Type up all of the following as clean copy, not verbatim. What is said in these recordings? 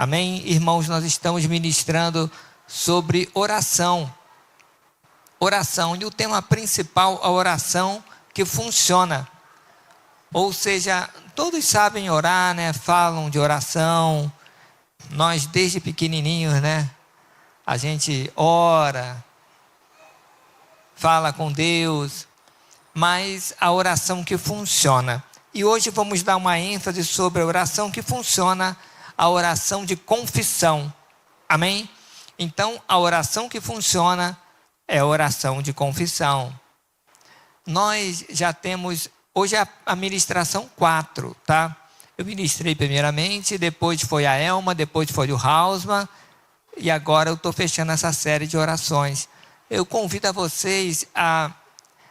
Amém? Irmãos, nós estamos ministrando sobre oração. Oração, e o tema principal, a oração que funciona. Ou seja, todos sabem orar, né? Falam de oração. Nós desde pequenininhos, né? A gente ora, fala com Deus, mas a oração que funciona. E hoje vamos dar uma ênfase sobre a oração que funciona, a oração de confissão. Amém? Então, a oração que funciona é a oração de confissão. Nós já temos, hoje é a ministração 4, tá? Eu ministrei primeiramente, depois foi a Elma, depois foi o Hausmann, e agora eu estou fechando essa série de orações. Eu convido a vocês a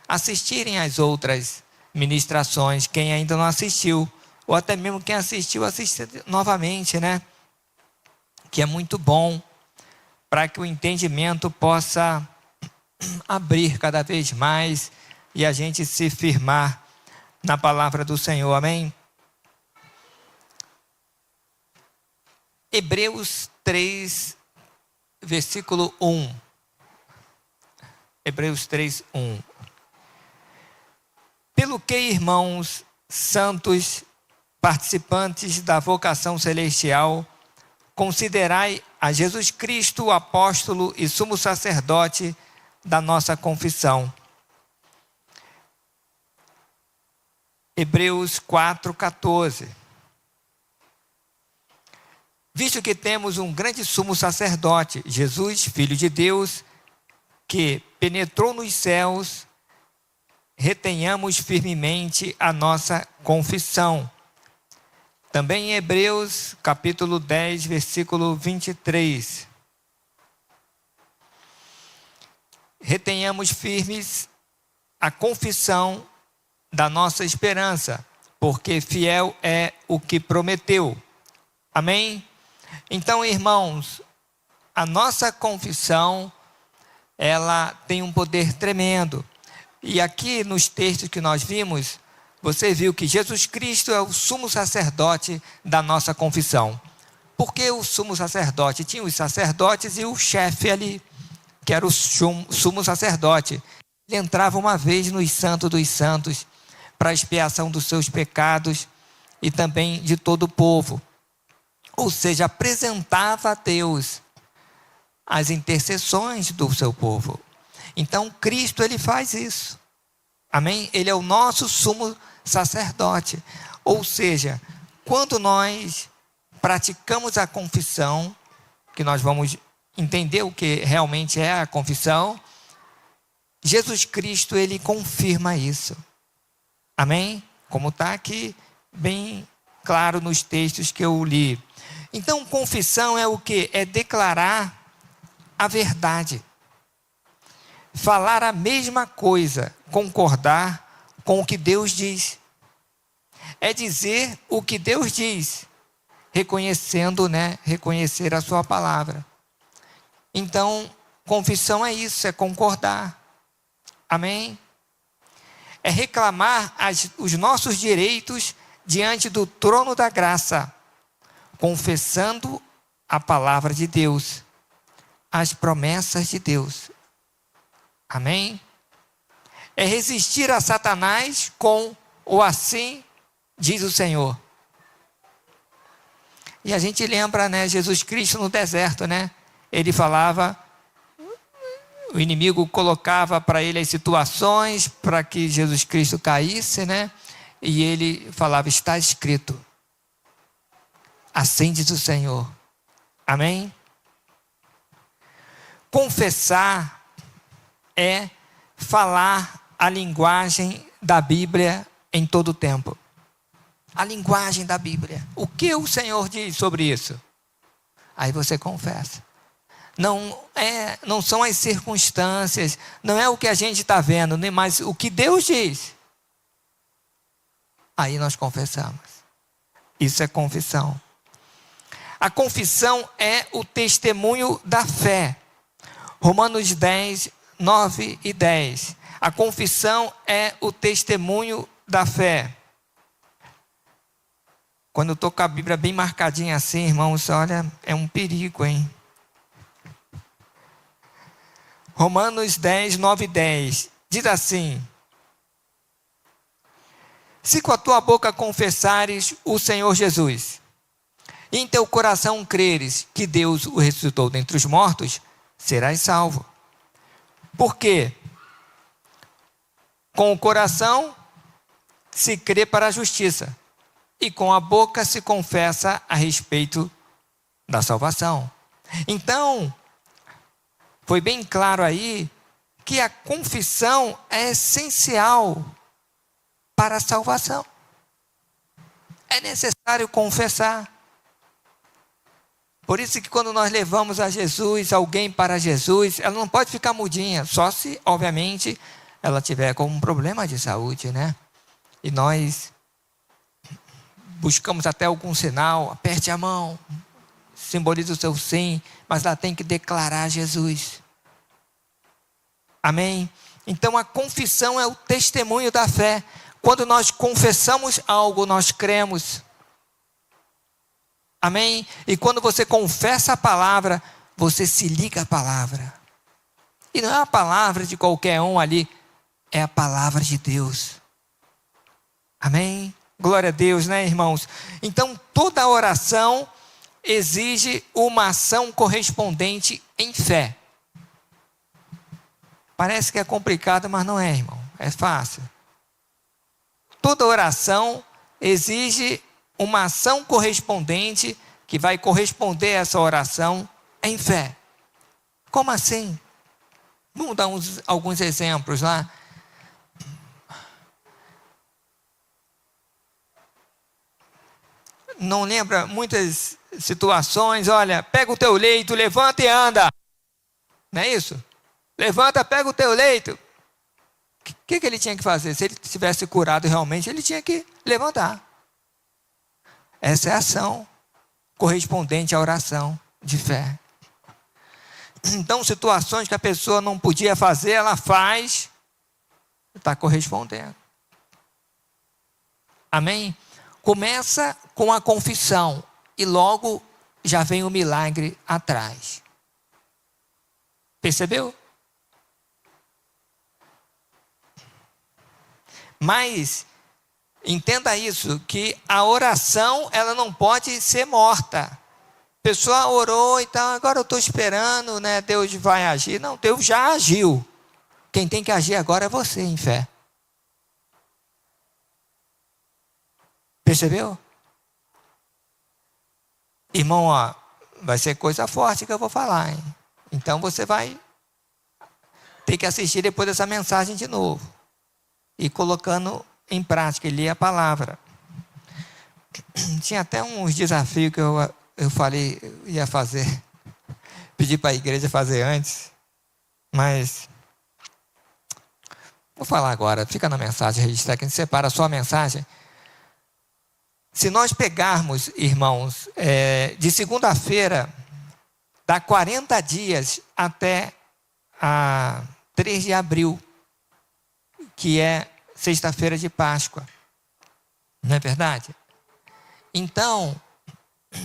assistirem às outras ministrações, quem ainda não assistiu, ou até mesmo quem assistiu, assista novamente, né? Que é muito bom, para que o entendimento possa abrir cada vez mais e a gente se firmar na palavra do Senhor, amém? Hebreus 3, versículo 1. Hebreus 3, 1. Pelo que, irmãos santos, participantes da vocação celestial, considerai a Jesus Cristo, o apóstolo e sumo sacerdote da nossa confissão. Hebreus 4, 14. Visto que temos um grande sumo sacerdote, Jesus, Filho de Deus, que penetrou nos céus, retenhamos firmemente a nossa confissão. Também em Hebreus, capítulo 10, versículo 23. Retenhamos firmes a confissão da nossa esperança, porque fiel é o que prometeu. Amém? Então, irmãos, a nossa confissão, ela tem um poder tremendo. E aqui nos textos que nós vimos, você viu que Jesus Cristo é o sumo sacerdote da nossa confissão. Porque o sumo sacerdote tinha os sacerdotes e o chefe ali, que era o sumo sacerdote. Ele entrava uma vez nos santos dos santos para a expiação dos seus pecados e também de todo o povo. Ou seja, apresentava a Deus as intercessões do seu povo. Então, Cristo, ele faz isso. Amém? Ele é o nosso sumo sacerdote. Ou seja, quando nós praticamos a confissão, que nós vamos entender o que realmente é a confissão, Jesus Cristo, ele confirma isso. Amém? Como está aqui bem claro nos textos que eu li. Então, confissão é o quê? É declarar a verdade. Falar a mesma coisa, concordar com o que Deus diz. É dizer o que Deus diz, reconhecendo, né? Reconhecer a sua palavra. Então, confissão é isso, é concordar. Amém? É reclamar os nossos direitos diante do trono da graça, confessando a palavra de Deus, as promessas de Deus. Amém? É resistir a Satanás com o assim diz o Senhor. E a gente lembra, né, Jesus Cristo no deserto, né? Ele falava, o inimigo colocava para ele as situações para que Jesus Cristo caísse, né? E ele falava, está escrito. Assim diz o Senhor. Amém? Confessar é falar a linguagem da Bíblia em todo o tempo. A linguagem da Bíblia. O que o Senhor diz sobre isso? Aí você confessa. Não são as circunstâncias, não é o que a gente está vendo, nem mais o que Deus diz. Aí nós confessamos. Isso é confissão. A confissão é o testemunho da fé. Romanos 10, 9 e 10. A confissão é o testemunho da fé. Quando eu estou com a Bíblia bem marcadinha assim, irmãos, olha, é um perigo, hein? Romanos 10, 9 e 10. Diz assim: se com a tua boca confessares o Senhor Jesus, e em teu coração creres que Deus o ressuscitou dentre os mortos, serás salvo. Por quê? Com o coração se crê para a justiça, e com a boca se confessa a respeito da salvação. Então, foi bem claro aí que a confissão é essencial para a salvação. É necessário confessar. Por isso que quando nós levamos a Jesus, alguém para Jesus, ela não pode ficar mudinha, só se, obviamente, ela tiver com um problema de saúde, né? E nós buscamos até algum sinal, aperte a mão, simboliza o seu sim, mas ela tem que declarar Jesus. Amém? Então a confissão é o testemunho da fé. Quando nós confessamos algo, nós cremos. Amém? E quando você confessa a palavra, você se liga à palavra. E não é a palavra de qualquer um ali, é a palavra de Deus. Amém? Glória a Deus, né, irmãos? Então, toda oração exige uma ação correspondente em fé. Parece que é complicado, mas não é, irmão. É fácil. Toda oração exige uma ação correspondente que vai corresponder a essa oração em fé. Como assim? Vamos dar alguns exemplos lá. Não lembra muitas situações? Olha, pega o teu leito, levanta e anda. Não é isso? Levanta, pega o teu leito. O que ele tinha que fazer? Se ele tivesse curado realmente, ele tinha que levantar. Essa é a ação correspondente à oração de fé. Então, situações que a pessoa não podia fazer, ela faz, está correspondendo. Amém? Começa com a confissão e logo já vem o milagre atrás. Percebeu? Mas entenda isso, que a oração ela não pode ser morta. A pessoa orou e tal, agora eu estou esperando, né? Deus vai agir. Não, Deus já agiu. Quem tem que agir agora é você em fé. Percebeu? Irmão, ó, vai ser coisa forte que eu vou falar, hein? Então você vai ter que assistir depois dessa mensagem de novo. E colocando em prática, ler a palavra. Tinha até uns desafios que eu falei, ia fazer. Pedi para a igreja fazer antes. Mas vou falar agora, fica na mensagem, registrar que a gente separa só a mensagem. Se nós pegarmos, irmãos, de segunda-feira, dá 40 dias até a 3 de abril, que é sexta-feira de Páscoa. Não é verdade? Então,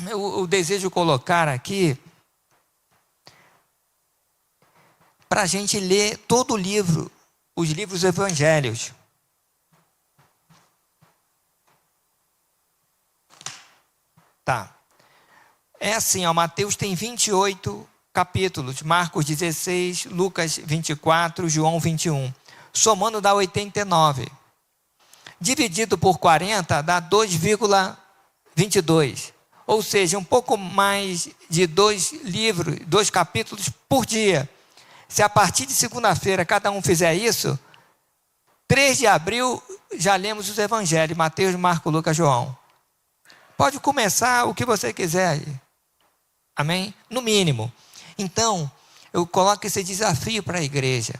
eu desejo colocar aqui para a gente ler todo o livro, os livros evangelhos. Tá. É assim, ó, Mateus tem 28 capítulos, Marcos 16, Lucas 24, João 21. Somando dá 89. Dividido por 40 dá 2,22. Ou seja, um pouco mais de 2 livros, 2 capítulos por dia. Se a partir de segunda-feira cada um fizer isso, 3 de abril já lemos os evangelhos, Mateus, Marcos, Lucas, João. Pode começar o que você quiser aí. Amém? No mínimo. Então, eu coloco esse desafio para a igreja.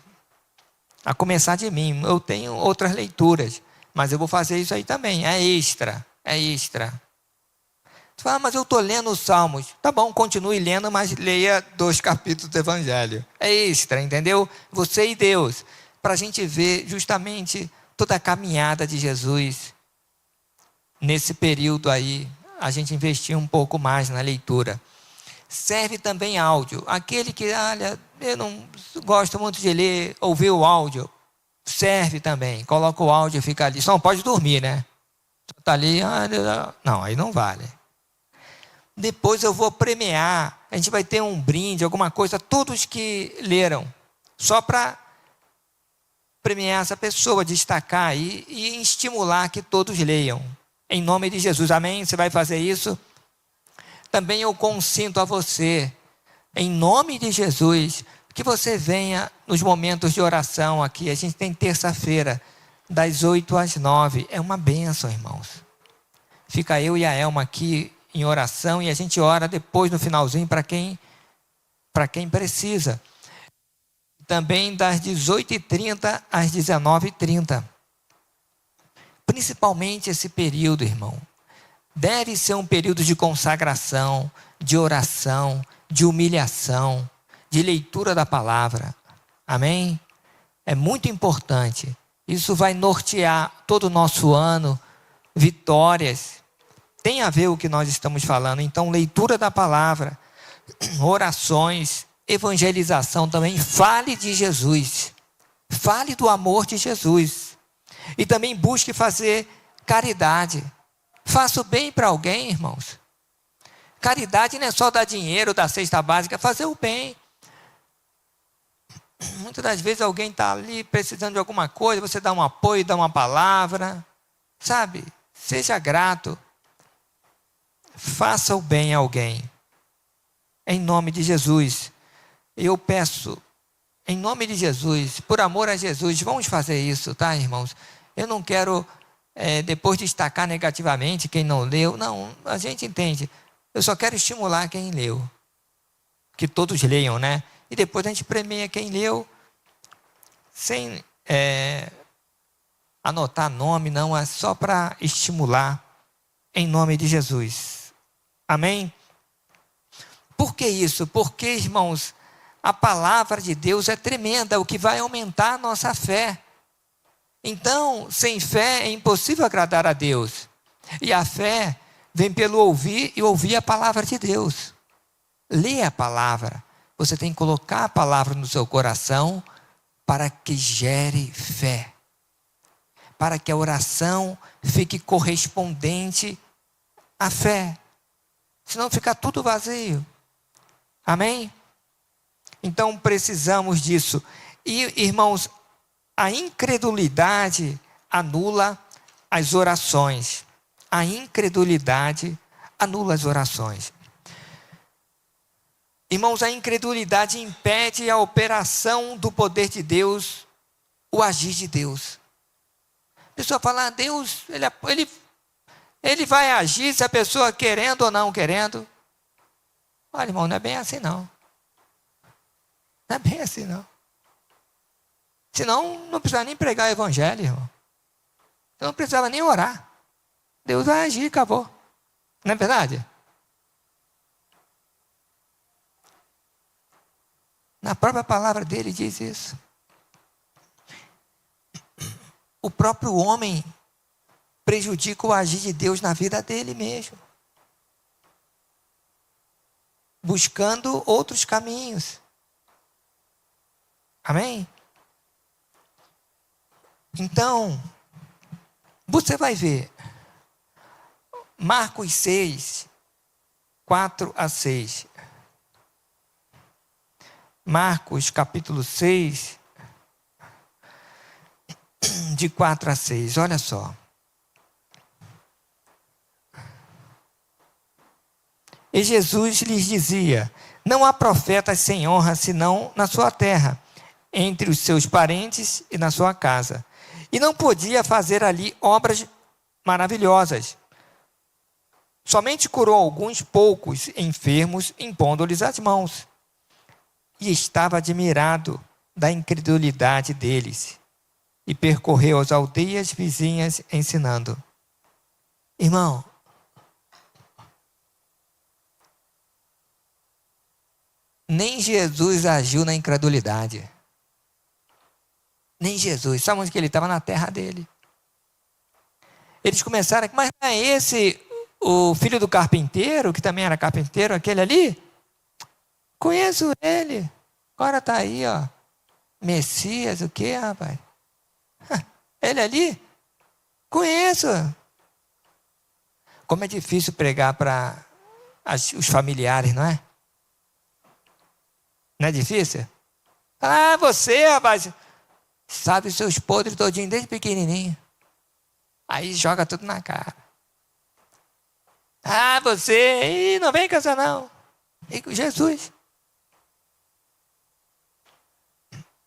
A começar de mim. Eu tenho outras leituras, mas eu vou fazer isso aí também. É extra. É extra. Você fala, mas eu estou lendo os Salmos. Tá bom, continue lendo, mas leia 2 capítulos do Evangelho. É extra, entendeu? Você e Deus. Para a gente ver justamente toda a caminhada de Jesus nesse período aí, a gente investir um pouco mais na leitura. Serve também áudio. Aquele que, olha, eu não gosto muito de ler, ouvir o áudio, serve também. Coloca o áudio e fica ali. Só não pode dormir, né? Está ali, não, aí não vale. Depois eu vou premiar, a gente vai ter um brinde, alguma coisa, todos que leram, só para premiar essa pessoa, destacar e estimular que todos leiam. Em nome de Jesus, amém? Você vai fazer isso? Também eu consinto a você, em nome de Jesus, que você venha nos momentos de oração aqui. A gente tem terça-feira, das 8 às 9. É uma bênção, irmãos. Fica eu e a Elma aqui em oração e a gente ora depois no finalzinho para quem precisa. Também das 18h30 às 19h30. Principalmente esse período, irmão, deve ser um período de consagração, de oração, de humilhação, de leitura da palavra. Amém? É muito importante. Isso vai nortear todo o nosso ano, vitórias. Tem a ver o que nós estamos falando. Então, leitura da palavra, orações, evangelização também. Fale de Jesus. Fale do amor de Jesus. E também busque fazer caridade. Faça o bem para alguém, irmãos. Caridade não é só dar dinheiro, dar cesta básica, é fazer o bem. Muitas das vezes alguém está ali precisando de alguma coisa, você dá um apoio, dá uma palavra. Sabe? Seja grato. Faça o bem a alguém. Em nome de Jesus. Eu peço, em nome de Jesus, por amor a Jesus, vamos fazer isso, tá, irmãos? Eu não quero, depois destacar negativamente quem não leu. Não, a gente entende. Eu só quero estimular quem leu. Que todos leiam, né? E depois a gente premia quem leu, sem anotar nome, não, é só para estimular, em nome de Jesus. Amém? Por que isso? Porque, irmãos, a palavra de Deus é tremenda, o que vai aumentar a nossa fé. Então, sem fé é impossível agradar a Deus. E a fé vem pelo ouvir e ouvir a palavra de Deus. Lê a palavra. Você tem que colocar a palavra no seu coração para que gere fé. Para que a oração fique correspondente à fé. Senão fica tudo vazio. Amém? Então precisamos disso. E, irmãos, a incredulidade anula as orações. A incredulidade anula as orações. Irmãos, a incredulidade impede a operação do poder de Deus, o agir de Deus. A pessoa fala, Deus, ele vai agir se a pessoa querendo ou não querendo. Olha, irmão, não é bem assim não. Não é bem assim não. Senão, não precisava nem pregar o evangelho, irmão. Você não precisava nem orar. Deus vai agir e acabou. Não é verdade? Na própria palavra dele diz isso. O próprio homem prejudica o agir de Deus na vida dele mesmo. Buscando outros caminhos. Amém? Então, você vai ver. Marcos 6, 4 a 6. Marcos capítulo 6, de 4 a 6. Olha só. E Jesus lhes dizia: não há profetas sem honra senão na sua terra, entre os seus parentes e na sua casa. E não podia fazer ali obras maravilhosas. Somente curou alguns poucos enfermos, impondo-lhes as mãos. E estava admirado da incredulidade deles. E percorreu as aldeias vizinhas ensinando. Irmão, nem Jesus agiu na incredulidade. Nem Jesus. Sabe onde que ele estava? Na terra dele. Eles começaram, mas não é esse o filho do carpinteiro, que também era carpinteiro, aquele ali, conheço ele. Agora está aí, ó. Messias, o quê, rapaz? Ele ali? Conheço. Como é difícil pregar para os familiares, não é? Não é difícil? Ah, você, rapaz, sabe os seus podres todinho desde pequenininho. Aí joga tudo na cara. Ah, você, não vem com essa não. E com Jesus.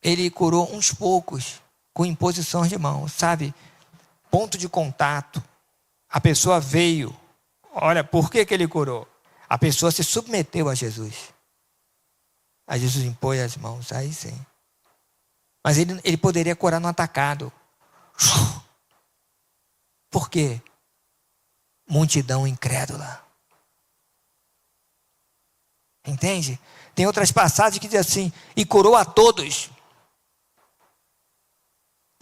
Ele curou uns poucos com imposição de mãos, sabe? Ponto de contato. A pessoa veio. Olha, por que ele curou? A pessoa se submeteu a Jesus. Aí Jesus impôs as mãos, aí sim. Mas ele poderia curar no atacado. Por quê? Multidão incrédula. Entende? Tem outras passagens que dizem assim, e curou a todos.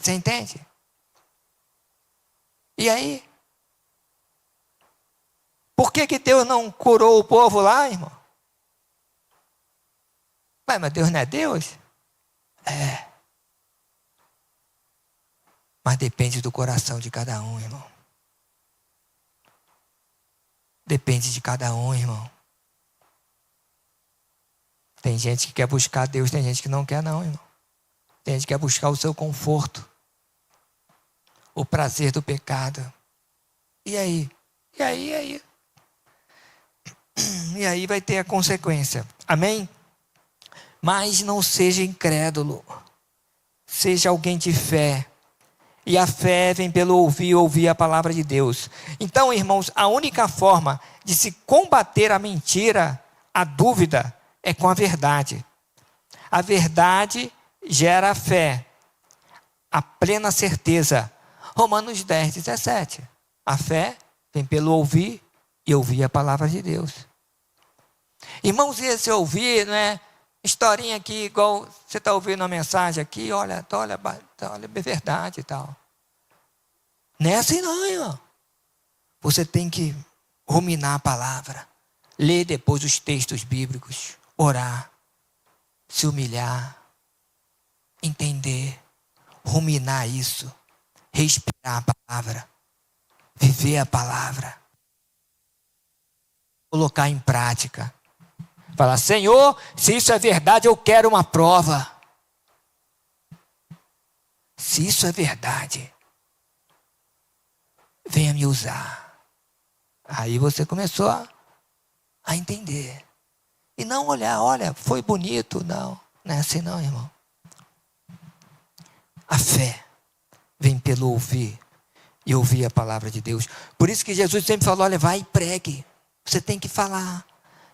Você entende? E aí? Por que Deus não curou o povo lá, irmão? Mas Deus não é Deus? É. Mas depende do coração de cada um, irmão. Depende de cada um, irmão. Tem gente que quer buscar Deus, tem gente que não quer não, irmão. Tem gente que quer buscar o seu conforto. O prazer do pecado. E aí? E aí? E aí vai ter a consequência. Amém? Mas não seja incrédulo. Seja alguém de fé. E a fé vem pelo ouvir a palavra de Deus. Então, irmãos, a única forma de se combater a mentira, a dúvida, é com a verdade. A verdade gera a fé, a plena certeza. Romanos 10, 17. A fé vem pelo ouvir e ouvir a palavra de Deus. Irmãos, e esse ouvir, não é historinha aqui, igual você está ouvindo uma mensagem aqui, olha, é verdade e tal. Não é assim não, irmão. Você tem que ruminar a palavra, ler depois os textos bíblicos, orar, se humilhar, entender, ruminar isso, respirar a palavra, viver a palavra, colocar em prática. Falar, Senhor, se isso é verdade, eu quero uma prova. Se isso é verdade, venha me usar. Aí você começou a entender. E não olhar, olha, foi bonito. Não é assim não, irmão. A fé vem pelo ouvir e ouvir a palavra de Deus. Por isso que Jesus sempre falou, olha, vai e pregue. Você tem que falar.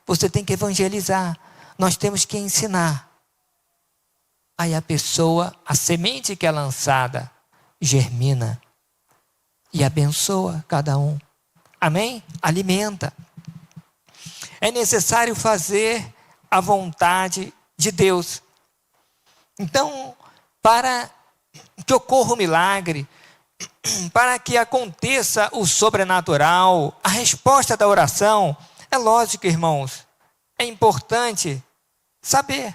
Você tem que evangelizar. Nós temos que ensinar. Aí a pessoa, a semente que é lançada, germina e abençoa cada um. Amém? Alimenta. É necessário fazer a vontade de Deus. Então, para que ocorra o milagre, para que aconteça o sobrenatural, a resposta da oração, é lógico, irmãos, é importante saber,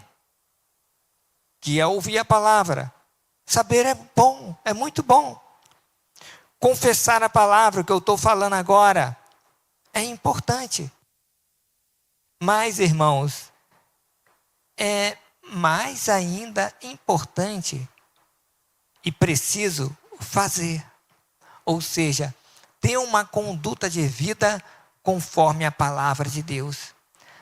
que é ouvir a palavra. Saber é bom, é muito bom. Confessar a palavra que eu estou falando agora é importante. Mas, irmãos, é mais ainda importante e preciso fazer. Ou seja, ter uma conduta de vida conforme a palavra de Deus.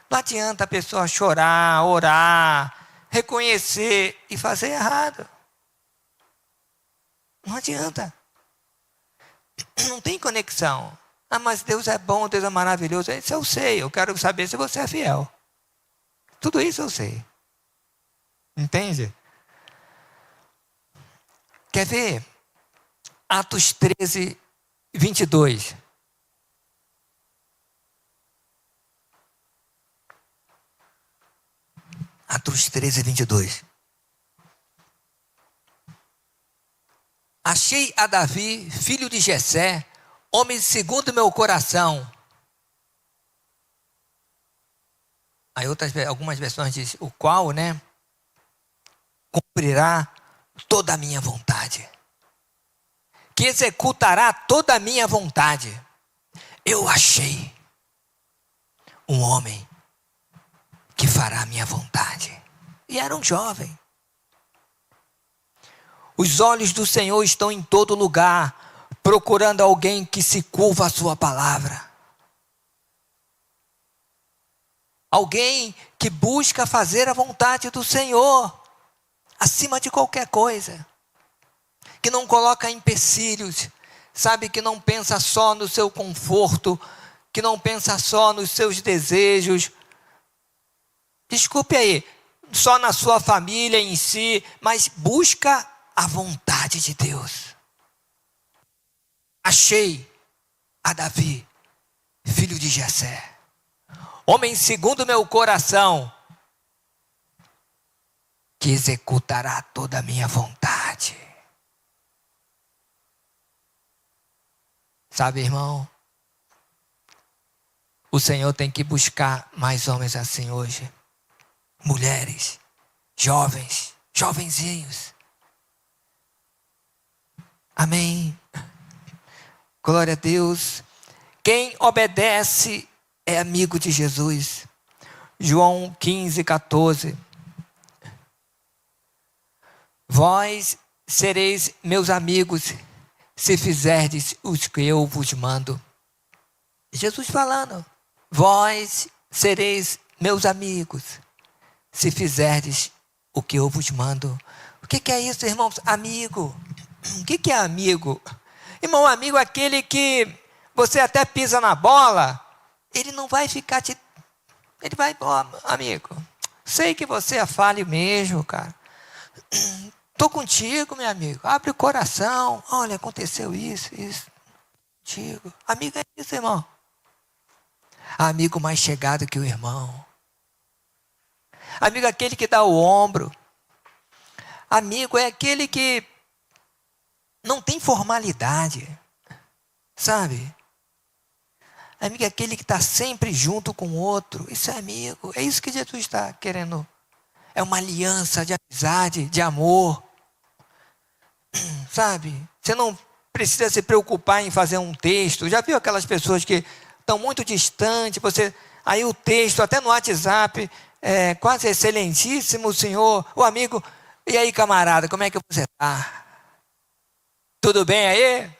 Não adianta a pessoa chorar, orar, reconhecer e fazer errado. Não adianta. Não tem conexão. Ah, mas Deus é bom, Deus é maravilhoso. Isso eu sei, eu quero saber se você é fiel. Tudo isso eu sei. Entende? Quer ver? Atos 13, 22. Atos 13, 22. Achei a Davi, filho de Jessé, homem segundo meu coração. Aí algumas versões dizem, o qual, né? Cumprirá toda a minha vontade. Que executará toda a minha vontade. Eu achei um homem que fará a minha vontade. E era um jovem. Os olhos do Senhor estão em todo lugar, procurando alguém que se curva à sua palavra. Alguém que busca fazer a vontade do Senhor, acima de qualquer coisa. Que não coloca empecilhos, sabe, que não pensa só no seu conforto, que não pensa só nos seus desejos. Desculpe aí, só na sua família em si, mas busca a vontade de Deus. Achei a Davi, filho de Jessé, homem segundo meu coração, que executará toda a minha vontade. Sabe, irmão, o Senhor tem que buscar mais homens assim hoje. Mulheres, jovens, jovenzinhos. Amém. Glória a Deus. Quem obedece é amigo de Jesus. João 15, 14. Vós sereis meus amigos, se fizerdes os que eu vos mando. Jesus falando, vós sereis meus amigos, se fizerdes o que eu vos mando. O que é isso, irmãos? Amigo. O que é amigo? Irmão, amigo é aquele que você até pisa na bola, ele não vai ficar te... Ele vai, amigo, sei que você é falho mesmo, cara. Estou contigo, meu amigo. Abre o coração. Olha, aconteceu isso. Contigo. Amigo é isso, irmão. Amigo mais chegado que o irmão. Amigo é aquele que dá o ombro. Amigo é aquele que não tem formalidade. Sabe? Amigo é aquele que está sempre junto com o outro. Isso é amigo. É isso que Jesus está querendo. É uma aliança de amizade, de amor. Sabe? Você não precisa se preocupar em fazer um texto. Já viu aquelas pessoas que estão muito distantes? Aí o texto, até no WhatsApp, quase excelentíssimo senhor, o amigo. E aí, camarada, como é que você está? Tudo bem aí?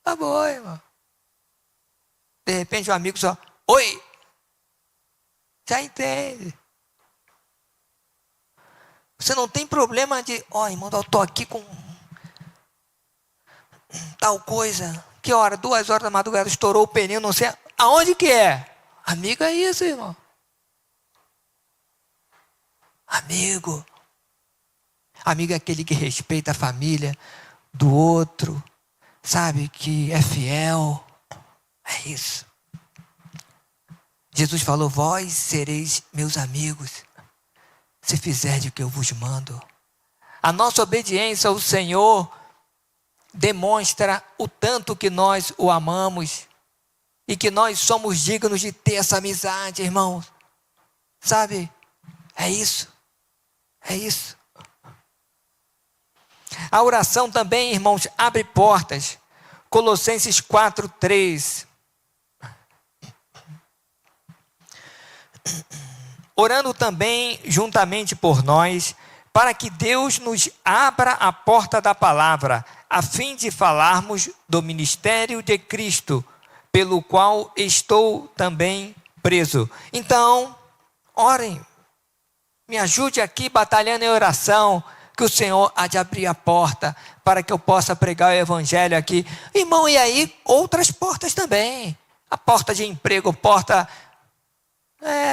Tá bom, irmão. De repente o amigo só, oi. Já entende. Você não tem problema de, irmão, eu estou aqui com tal coisa. Que hora? 2 horas da madrugada, estourou o pneu, não sei. Aonde que é? Amigo é isso, irmão. Amigo. Amigo é aquele que respeita a família do outro. Sabe, que é fiel. É isso. Jesus falou, vós sereis meus amigos, se fizerdes o que eu vos mando. A nossa obediência ao Senhor demonstra o tanto que nós o amamos e que nós somos dignos de ter essa amizade, irmãos. Sabe? É isso. É isso. A oração também, irmãos, abre portas. Colossenses 4:3. Orando também juntamente por nós, para que Deus nos abra a porta da palavra, a fim de falarmos do ministério de Cristo, pelo qual estou também preso. Então, orem, me ajude aqui batalhando em oração, que o Senhor há de abrir a porta, para que eu possa pregar o evangelho aqui. Irmão, e aí outras portas também. A porta de emprego, porta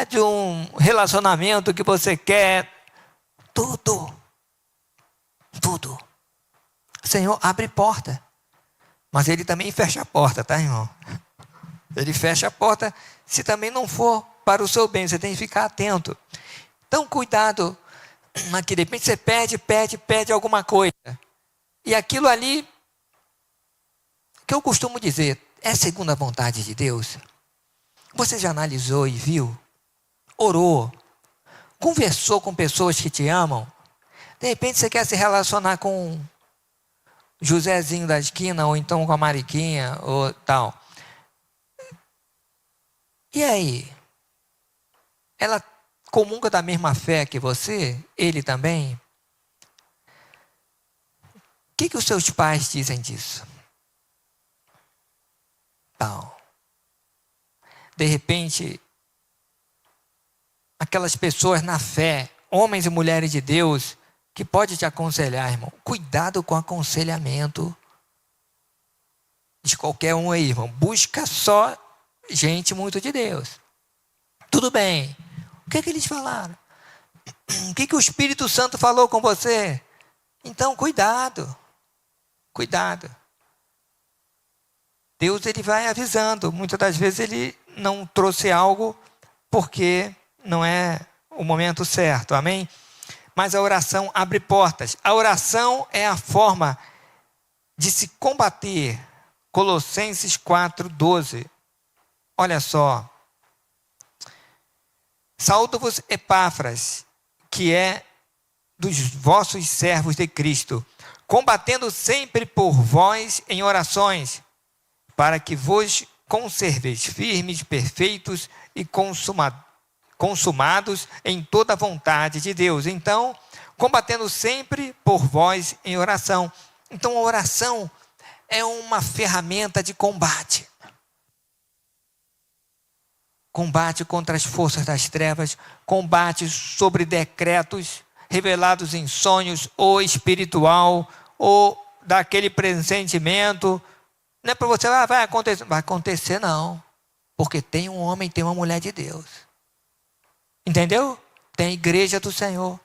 de um relacionamento que você quer. Tudo. O Senhor abre porta. Mas Ele também fecha a porta, tá, irmão? Ele fecha a porta se também não for para o seu bem. Você tem que ficar atento. Então, cuidado. Aqui, de repente você pede alguma coisa. E aquilo ali, que eu costumo dizer, é segundo a vontade de Deus. Você já analisou e viu? orou, conversou com pessoas que te amam. De repente você quer se relacionar com Josézinho da esquina, ou então com a Mariquinha, ou tal. E aí? Ela comunga da mesma fé que você? Ele também? O que os seus pais dizem disso? Tal. De repente, aquelas pessoas na fé, homens e mulheres de Deus, que pode te aconselhar, irmão. Cuidado com o aconselhamento de qualquer um aí, irmão. Busca só gente muito de Deus. Tudo bem. O que eles falaram? O que o Espírito Santo falou com você? Então, cuidado. Cuidado. Deus, ele vai avisando. Muitas das vezes ele não trouxe algo porque não é o momento certo. Amém? Mas a oração abre portas. A oração é a forma de se combater. Colossenses 4:12. Olha só. Saúdo-vos, Epáfras, que é dos vossos servos de Cristo, combatendo sempre por vós em orações, para que vos conserveis firmes, perfeitos e consumados em toda a vontade de Deus. Então, combatendo sempre por vós em oração. Então, a oração é uma ferramenta de combate. Combate contra as forças das trevas, combate sobre decretos revelados em sonhos, ou espiritual, ou daquele pressentimento. Não é para você, vai acontecer. Vai acontecer não, porque tem um homem, tem uma mulher de Deus. Entendeu? Tem a igreja do Senhor.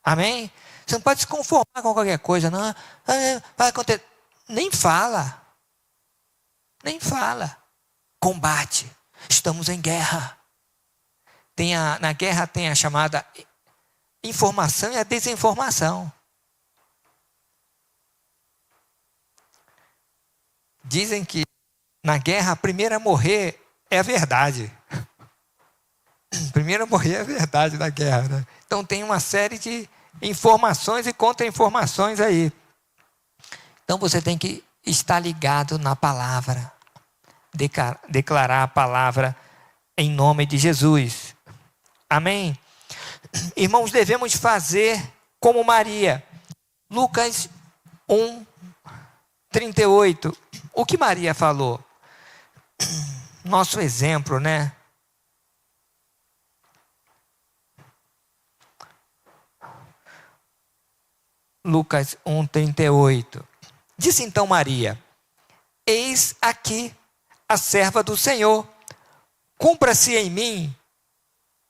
Amém? Você não pode se conformar com qualquer coisa, não. Vai acontecer. Nem fala. Nem fala. Combate. Estamos em guerra. Na guerra tem a chamada informação e a desinformação. Dizem que na guerra a primeira a morrer é a verdade. Primeiro a morrer é a verdade na guerra, né? Então tem uma série de informações e contra-informações aí. Então você tem que estar ligado na palavra. Declarar a palavra em nome de Jesus. Amém? Irmãos, devemos fazer como Maria. Lucas 1:38. O que Maria falou? Nosso exemplo, né? Lucas 1:38. Disse então Maria: eis aqui a serva do Senhor, cumpra-se em mim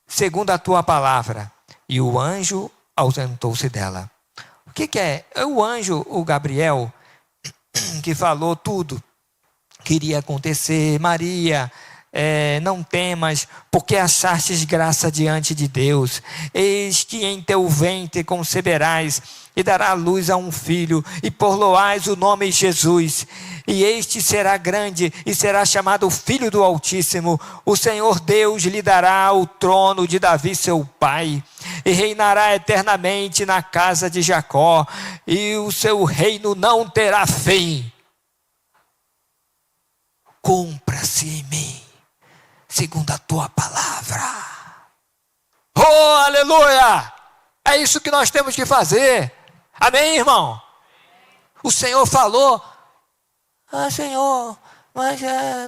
segundo a tua palavra. E o anjo ausentou-se dela. O que é? É o anjo, o Gabriel, que falou tudo que iria acontecer. Maria, não temas, porque achastes graça diante de Deus. Eis que em teu ventre conceberás e dará luz a um filho, e por-lo-ás o nome Jesus. E este será grande, e será chamado Filho do Altíssimo. O Senhor Deus lhe dará o trono de Davi seu pai, e reinará eternamente na casa de Jacó, e o seu reino não terá fim. Cumpra-se em mim, segundo a tua palavra. Oh, aleluia! É isso que nós temos que fazer. Amém, irmão? O Senhor falou. Senhor, mas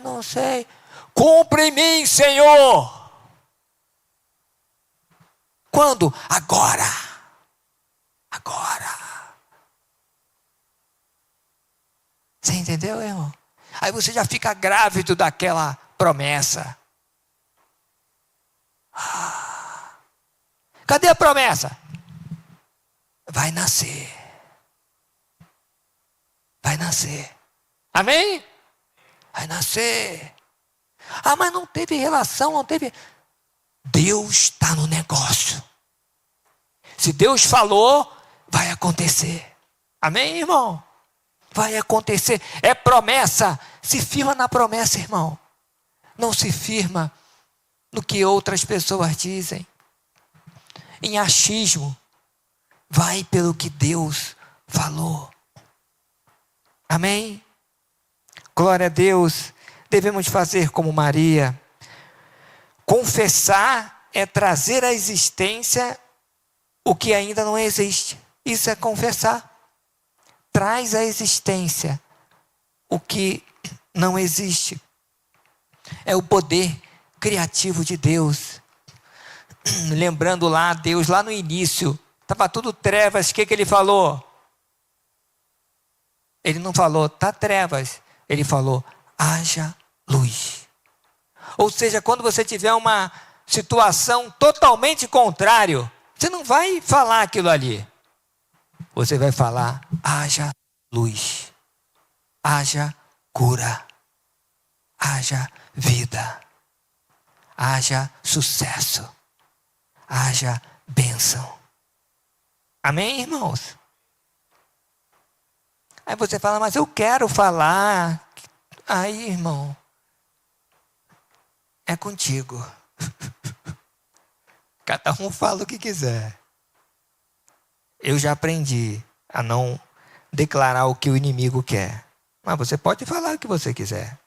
não sei. Cumpre em mim, Senhor. Quando? Agora. Agora. Você entendeu, irmão? Aí você já fica grávido daquela promessa. Cadê a promessa? Vai nascer. Vai nascer. Amém? Vai nascer. Mas não teve relação, não teve. Deus está no negócio. Se Deus falou, vai acontecer. Amém, irmão? Vai acontecer. É promessa. Se firma na promessa, irmão. Não se firma no que outras pessoas dizem. Em achismo. Vai pelo que Deus falou. Amém? Glória a Deus. Devemos fazer como Maria. Confessar é trazer à existência o que ainda não existe. Isso é confessar. Traz à existência o que não existe. É o poder criativo de Deus. Lembrando lá, Deus lá no início, estava tudo trevas, o que ele falou? Ele não falou, está trevas. Ele falou, haja luz. Ou seja, quando você tiver uma situação totalmente contrária, você não vai falar aquilo ali. Você vai falar, haja luz. Haja cura. Haja vida. Haja sucesso. Haja bênção. Amém, irmãos? Aí você fala, mas eu quero falar. Aí, irmão, é contigo. Cada um fala o que quiser. Eu já aprendi a não declarar o que o inimigo quer. Mas você pode falar o que você quiser.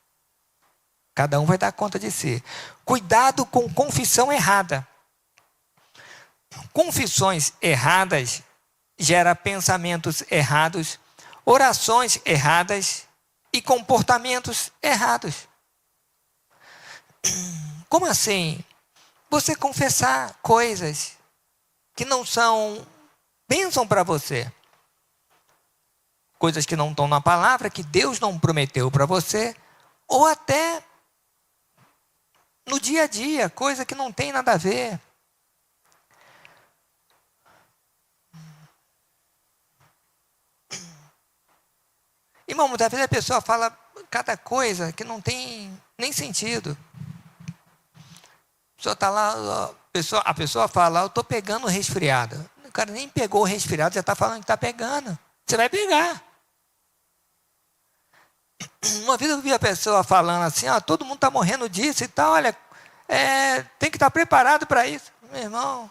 Cada um vai dar conta de si. Cuidado com confissão errada. Confissões erradas geram pensamentos errados, orações erradas e comportamentos errados. Como assim? Você confessar coisas que não são bênção para você. Coisas que não estão na palavra, que Deus não prometeu para você, ou até no dia a dia, coisa que não tem nada a ver. Irmão, muitas vezes a pessoa fala cada coisa que não tem nem sentido. A pessoa está lá, a pessoa fala, eu estou pegando resfriado. O cara nem pegou o resfriado, já está falando que está pegando. Você vai pegar. Uma vez eu vi a pessoa falando assim, todo mundo está morrendo disso e tal, olha, tem que estar preparado para isso. Meu irmão,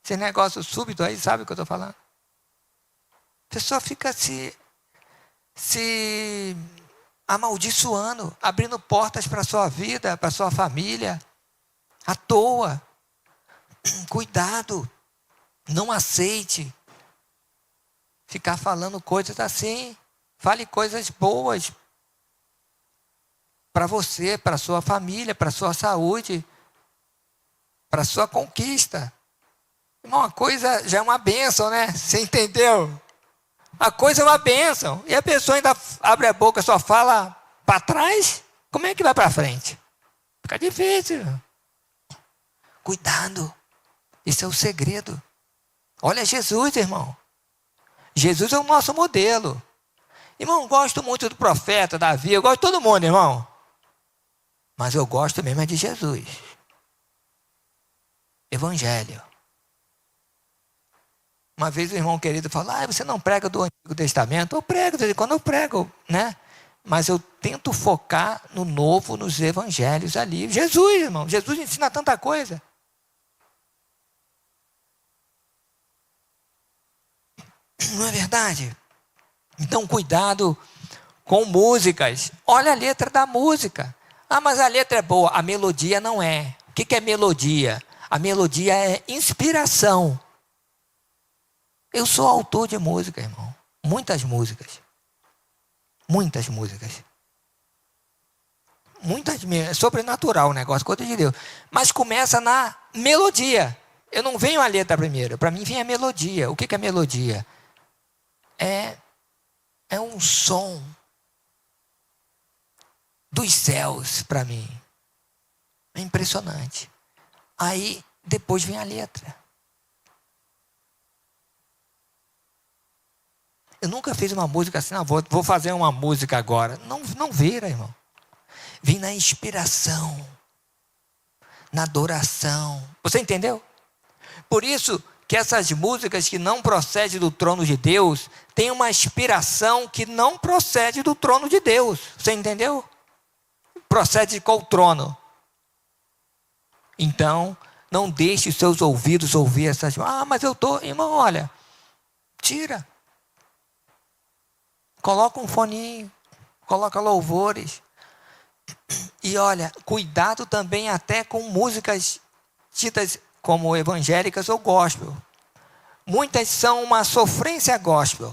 esse negócio súbito aí, sabe o que eu estou falando? A pessoa fica se amaldiçoando, abrindo portas para a sua vida, para a sua família, à toa. Cuidado, não aceite ficar falando coisas assim. Fale coisas boas para você, para a sua família, para a sua saúde, para a sua conquista. Irmão, uma coisa já é uma bênção, né? Você entendeu? A coisa é uma bênção. E a pessoa ainda abre a boca, só fala para trás. Como é que vai para frente? Fica difícil. Cuidado. Isso é o segredo. Olha Jesus, irmão. Jesus é o nosso modelo. Irmão, gosto muito do profeta, Davi. Eu gosto de todo mundo, irmão. Mas eu gosto mesmo é de Jesus. Evangelho. Uma vez o irmão querido falou, você não prega do Antigo Testamento? Eu prego, quando eu prego, né? Mas eu tento focar no Novo, nos Evangelhos ali. Jesus, irmão, Jesus ensina tanta coisa. Não é verdade? Então, cuidado com músicas. Olha a letra da música. Mas a letra é boa, a melodia não é. O que é melodia? A melodia é inspiração. Eu sou autor de música, irmão. Muitas músicas. Muitas músicas. É sobrenatural o negócio, coisa de Deus. Mas começa na melodia. Eu não venho a letra primeiro. Para mim vem a melodia. O que é melodia? É um som dos céus para mim. É impressionante. Aí depois vem a letra. Eu nunca fiz uma música assim, vou fazer uma música agora. Não vira, irmão. Vem na inspiração, na adoração. Você entendeu? Por isso que essas músicas que não procedem do trono de Deus, têm uma inspiração que não procede do trono de Deus. Você entendeu? procede com o trono. Então, não deixe os seus ouvidos ouvir essas... mas eu estou... Irmão, olha, tira. Coloca um foninho, coloca louvores. E olha, cuidado também até com músicas tidas como evangélicas ou gospel. Muitas são uma sofrência gospel.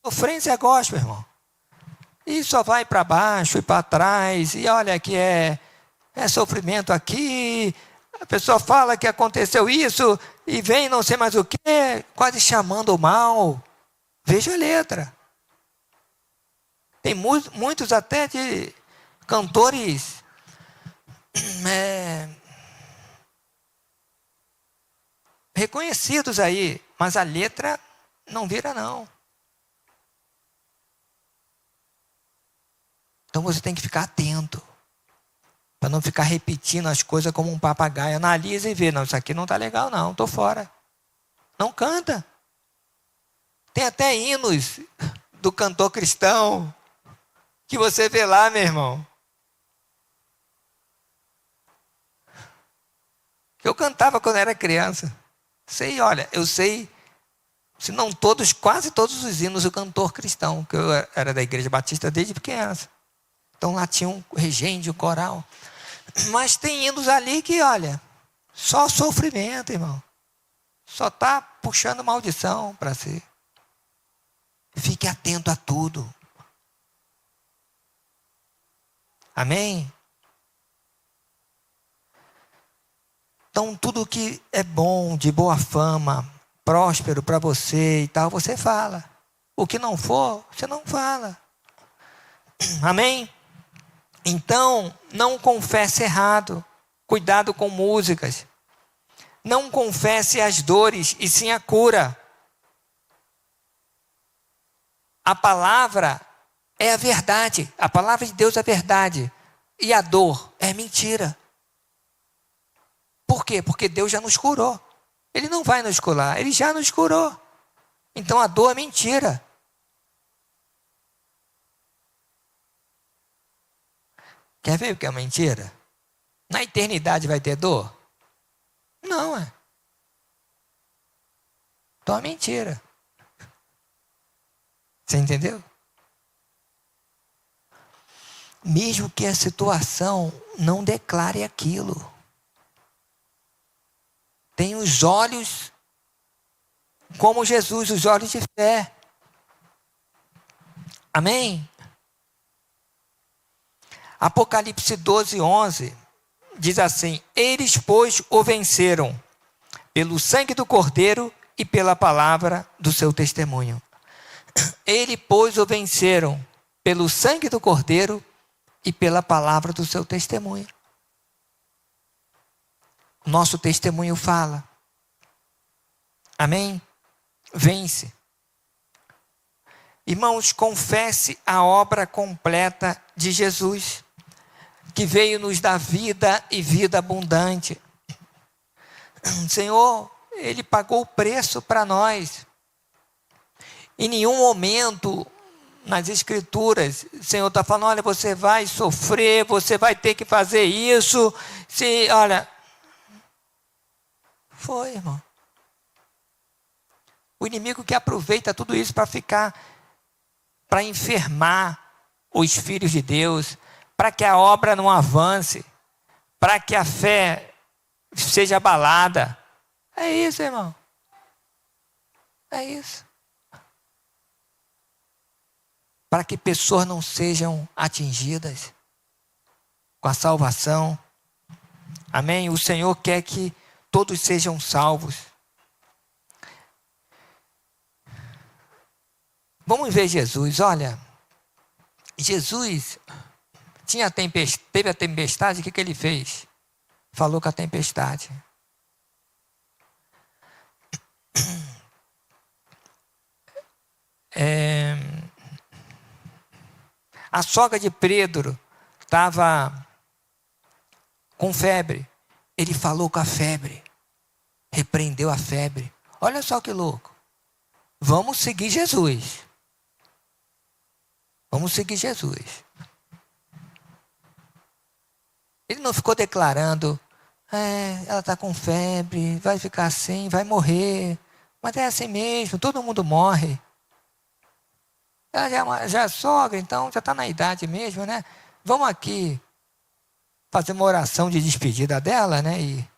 Sofrência gospel, irmão. E só vai para baixo e para trás. E olha que é sofrimento aqui. A pessoa fala que aconteceu isso e vem não sei mais o quê, quase chamando o mal. Veja a letra. Tem muitos até de cantores reconhecidos aí, mas a letra não vira não. Então você tem que ficar atento, para não ficar repetindo as coisas como um papagaio. Analisa e vê, não, isso aqui não está legal não, estou fora. Não canta. Tem até hinos do cantor cristão, que você vê lá, meu irmão. Eu cantava quando era criança. Olha, eu sei, se não todos, quase todos os hinos do cantor cristão, que eu era da Igreja Batista desde criança. Então lá tinha um regente, um coral. Mas tem hinos ali que, olha, só sofrimento, irmão. Só está puxando maldição para si. Fique atento a tudo. Amém? Então, tudo que é bom, de boa fama, próspero para você e tal, você fala. O que não for, você não fala. Amém? Então, não confesse errado. Cuidado com músicas. Não confesse as dores, e sim a cura. A palavra é a verdade. A palavra de Deus é a verdade. E a dor é mentira. Por quê? Porque Deus já nos curou. Ele não vai nos curar, Ele já nos curou. Então a dor é mentira. Quer ver o que é mentira? Na eternidade vai ter dor? Não, é. Então é mentira. Você entendeu? Mesmo que a situação não declare aquilo. Tem os olhos, como Jesus, os olhos de fé. Amém? Apocalipse 12:11 diz assim: eles, pois, o venceram pelo sangue do Cordeiro e pela palavra do seu testemunho. Eles, pois, o venceram pelo sangue do Cordeiro e pela palavra do seu testemunho. Nosso testemunho fala. Amém? Vence. Irmãos, confesse a obra completa de Jesus, que veio nos dar vida e vida abundante. Senhor, Ele pagou o preço para nós. Em nenhum momento nas Escrituras, o Senhor está falando, olha, você vai sofrer, você vai ter que fazer isso. Olha, foi, irmão. O inimigo que aproveita tudo isso para enfermar os filhos de Deus, para que a obra não avance, para que a fé seja abalada. É isso, irmão. É isso. Para que pessoas não sejam atingidas com a salvação. Amém? O Senhor quer que todos sejam salvos. Vamos ver Jesus. Olha, Jesus teve a tempestade, o que ele fez? Falou com a tempestade. A sogra de Pedro estava com febre. Ele falou com a febre. Repreendeu a febre. Olha só que louco. Vamos seguir Jesus. Vamos seguir Jesus. Ele não ficou declarando, ela está com febre, vai ficar assim, vai morrer. Mas é assim mesmo, todo mundo morre. Ela já é sogra, então já está na idade mesmo, né? Vamos aqui fazer uma oração de despedida dela, né? E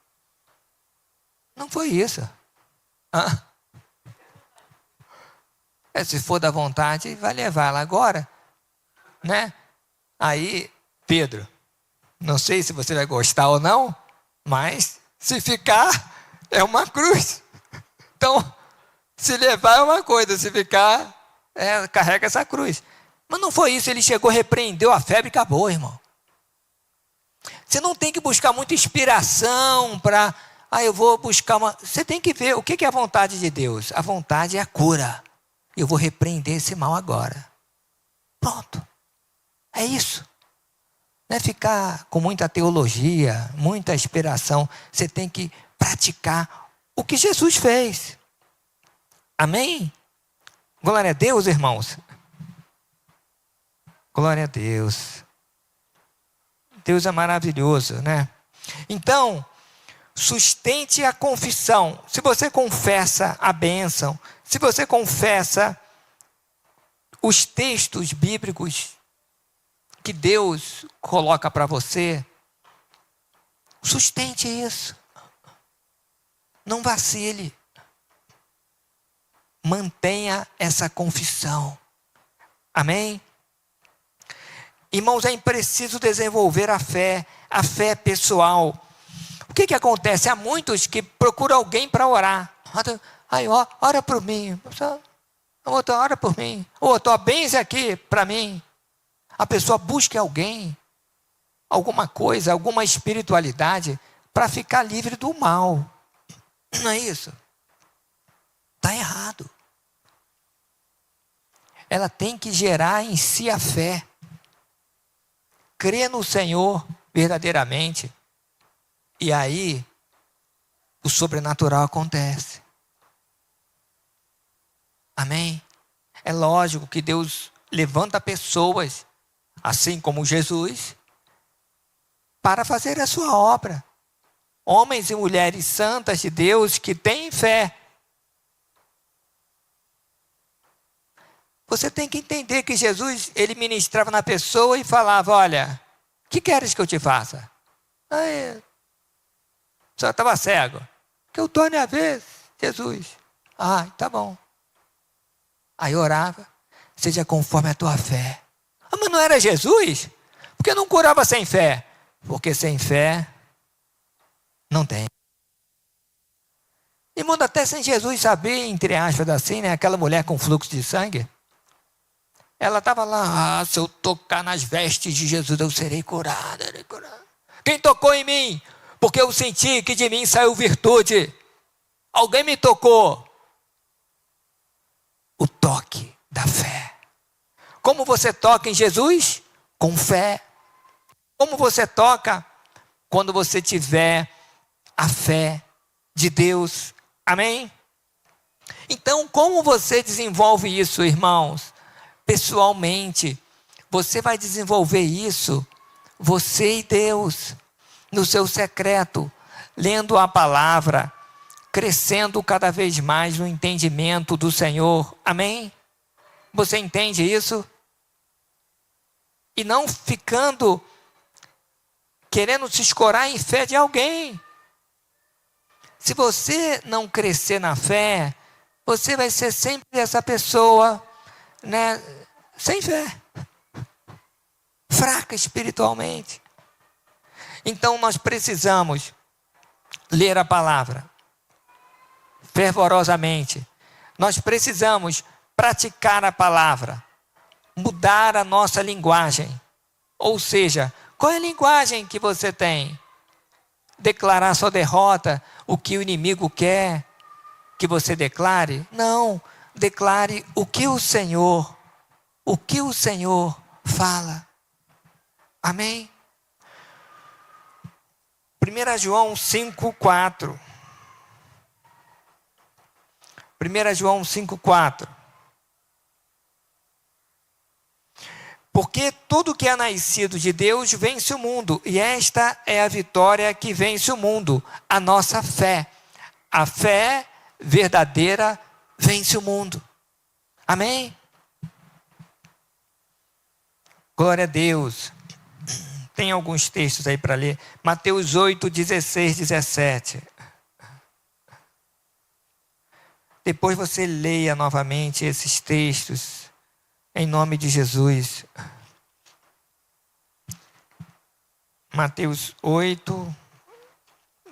não foi isso. Se for da vontade, vai levar ela agora, né? Aí, Pedro, não sei se você vai gostar ou não, mas se ficar, é uma cruz. Então, se levar é uma coisa, se ficar, carrega essa cruz. Mas não foi isso, ele chegou, repreendeu a febre e acabou, irmão. Você não tem que buscar muita inspiração para, eu vou buscar uma... Você tem que ver o que é a vontade de Deus. A vontade é a cura. Eu vou repreender esse mal agora. Pronto. É isso. Não é ficar com muita teologia, muita inspiração. Você tem que praticar o que Jesus fez. Amém? Glória a Deus, irmãos. Glória a Deus. Deus é maravilhoso, né? Então, sustente a confissão. Se você confessa a bênção, se você confessa os textos bíblicos que Deus coloca para você, sustente isso. Não vacile. Mantenha essa confissão. Amém? Irmãos, é preciso desenvolver a fé pessoal. O que acontece? Há muitos que procuram alguém para orar. Ora por mim. Outro, ora por mim. Outro, benze aqui para mim. A pessoa busca alguém, alguma coisa, alguma espiritualidade para ficar livre do mal. Não é isso? Está errado. Ela tem que gerar em si a fé. Crer no Senhor verdadeiramente. E aí, o sobrenatural acontece. Amém? É lógico que Deus levanta pessoas, assim como Jesus, para fazer a sua obra. Homens e mulheres santas de Deus que têm fé. Você tem que entender que Jesus, ele ministrava na pessoa e falava, olha, o que queres que eu te faça? Só estava cego. Que eu torne a ver, Jesus. Tá bom. Aí orava, seja conforme a tua fé. Mas não era Jesus? Por que não curava sem fé? Porque sem fé, não tem. Irmão, até sem Jesus saber, entre aspas assim, né? Aquela mulher com fluxo de sangue. Ela estava lá, se eu tocar nas vestes de Jesus, eu serei curada. Quem tocou em mim? Porque eu senti que de mim saiu virtude. Alguém me tocou. O toque da fé. Como você toca em Jesus? Com fé. Como você toca? Quando você tiver a fé de Deus. Amém? Então, como você desenvolve isso, irmãos? Pessoalmente. Você vai desenvolver isso, você e Deus, no seu secreto, lendo a palavra, crescendo cada vez mais no entendimento do Senhor. Amém? Você entende isso? E não ficando querendo se escorar em fé de alguém. Se você não crescer na fé, você vai ser sempre essa pessoa, né, sem fé, fraca espiritualmente. Então nós precisamos ler a palavra fervorosamente. Nós precisamos praticar a palavra, mudar a nossa linguagem. Ou seja, qual é a linguagem que você tem? Declarar sua derrota, o que o inimigo quer que você declare? Não, declare o que o Senhor fala. Amém? 1 João 5,4. 1 João 5,4. Porque tudo que é nascido de Deus vence o mundo, e esta é a vitória que vence o mundo, a nossa fé. A fé verdadeira vence o mundo. Amém? Glória a Deus. Tem alguns textos aí para ler. Mateus 8, 16, 17. Depois você leia novamente esses textos, em nome de Jesus. Mateus 8,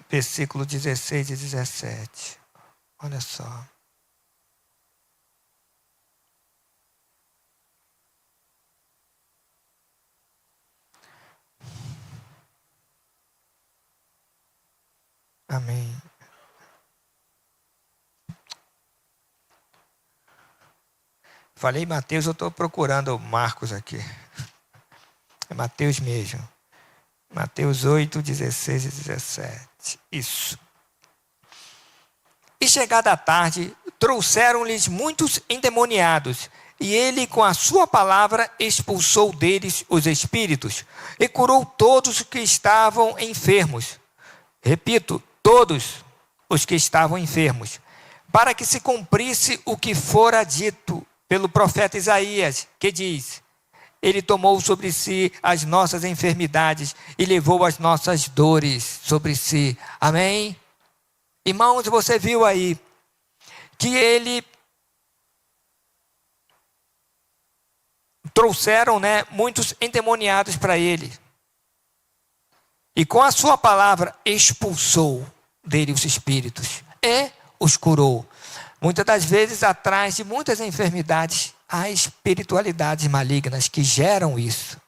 versículo 16 e 17. Olha só. Amém. Falei Mateus, eu estou procurando Marcos aqui. É Mateus mesmo. Mateus 8, 16 e 17. Isso. E chegada a tarde, trouxeram-lhes muitos endemoniados, e ele, com a sua palavra, expulsou deles os espíritos, e curou todos os que estavam enfermos. Repito, todos os que estavam enfermos, para que se cumprisse o que fora dito pelo profeta Isaías, que diz: Ele tomou sobre si as nossas enfermidades e levou as nossas dores sobre si. Amém? Irmãos, você viu aí que ele trouxeram, muitos endemoniados para ele. E com a sua palavra expulsou dele os espíritos e os curou. Muitas das vezes, atrás de muitas enfermidades, há espiritualidades malignas que geram isso.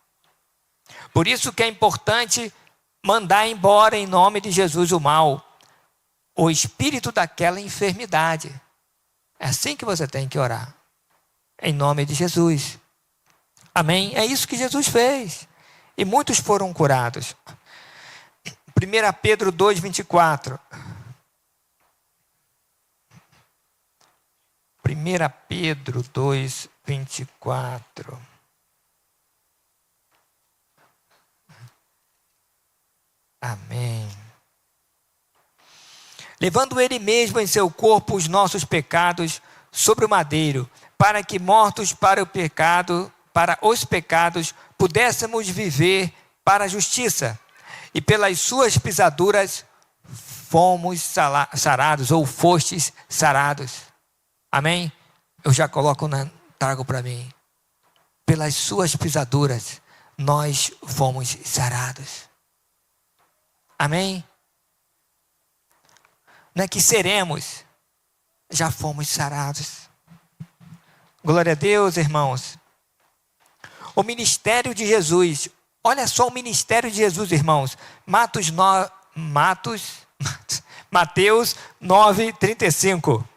Por isso que é importante mandar embora em nome de Jesus o mal, o espírito daquela enfermidade. É assim que você tem que orar, em nome de Jesus. Amém? É isso que Jesus fez. E muitos foram curados. 1 Pedro 2, 24. 1 Pedro 2, 24. Amém. Levando ele mesmo em seu corpo os nossos pecados sobre o madeiro, para que mortos para os pecados, pudéssemos viver para a justiça. E pelas suas pisaduras fomos sarados, ou fostes sarados. Amém? Eu já coloco, trago para mim. Pelas suas pisaduras, nós fomos sarados. Amém? Não é que seremos, já fomos sarados. Glória a Deus, irmãos. O ministério de Jesus. Olha só o ministério de Jesus, irmãos. Mateus 9, 35.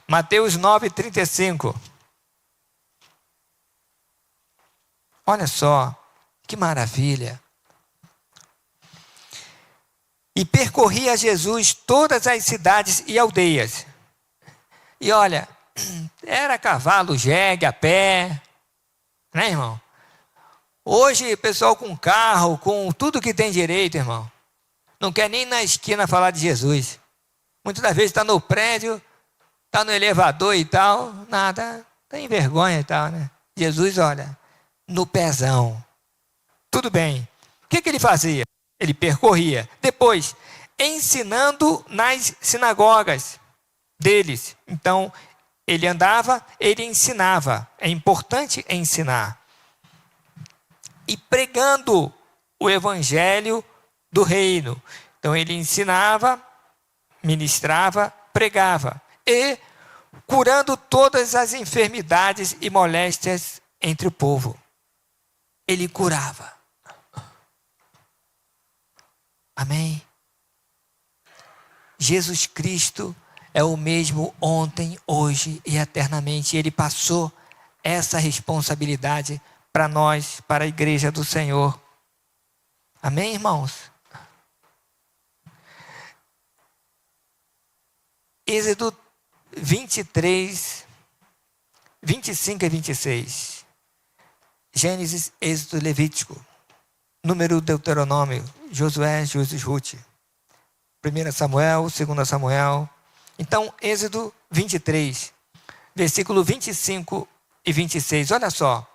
Mateus 9, 35. Olha só, que maravilha. E percorria Jesus todas as cidades e aldeias. E olha, era cavalo, jegue, a pé, né, irmão? Hoje, pessoal com carro, com tudo que tem direito, irmão, não quer nem na esquina falar de Jesus. Muitas das vezes está no prédio, está no elevador e tal, nada, tem vergonha e tal, né? Jesus, olha, no pezão. Tudo bem. O que ele fazia? Ele percorria. Depois, ensinando nas sinagogas deles. Então, ele andava, ele ensinava. É importante ensinar. E pregando o evangelho do reino. Então, ele ensinava, ministrava, pregava. E curando todas as enfermidades e moléstias entre o povo. Ele curava. Amém? Jesus Cristo é o mesmo ontem, hoje e eternamente. Ele passou essa responsabilidade para nós, para a igreja do Senhor. Amém, irmãos? Êxodo 23, 25 e 26. Gênesis, Êxodo, Levítico. Número, Deuteronômio, Josué, Juízes, Ruth. 1 Samuel, 2 Samuel. Então, Êxodo 23, versículo 25 e 26. Olha só.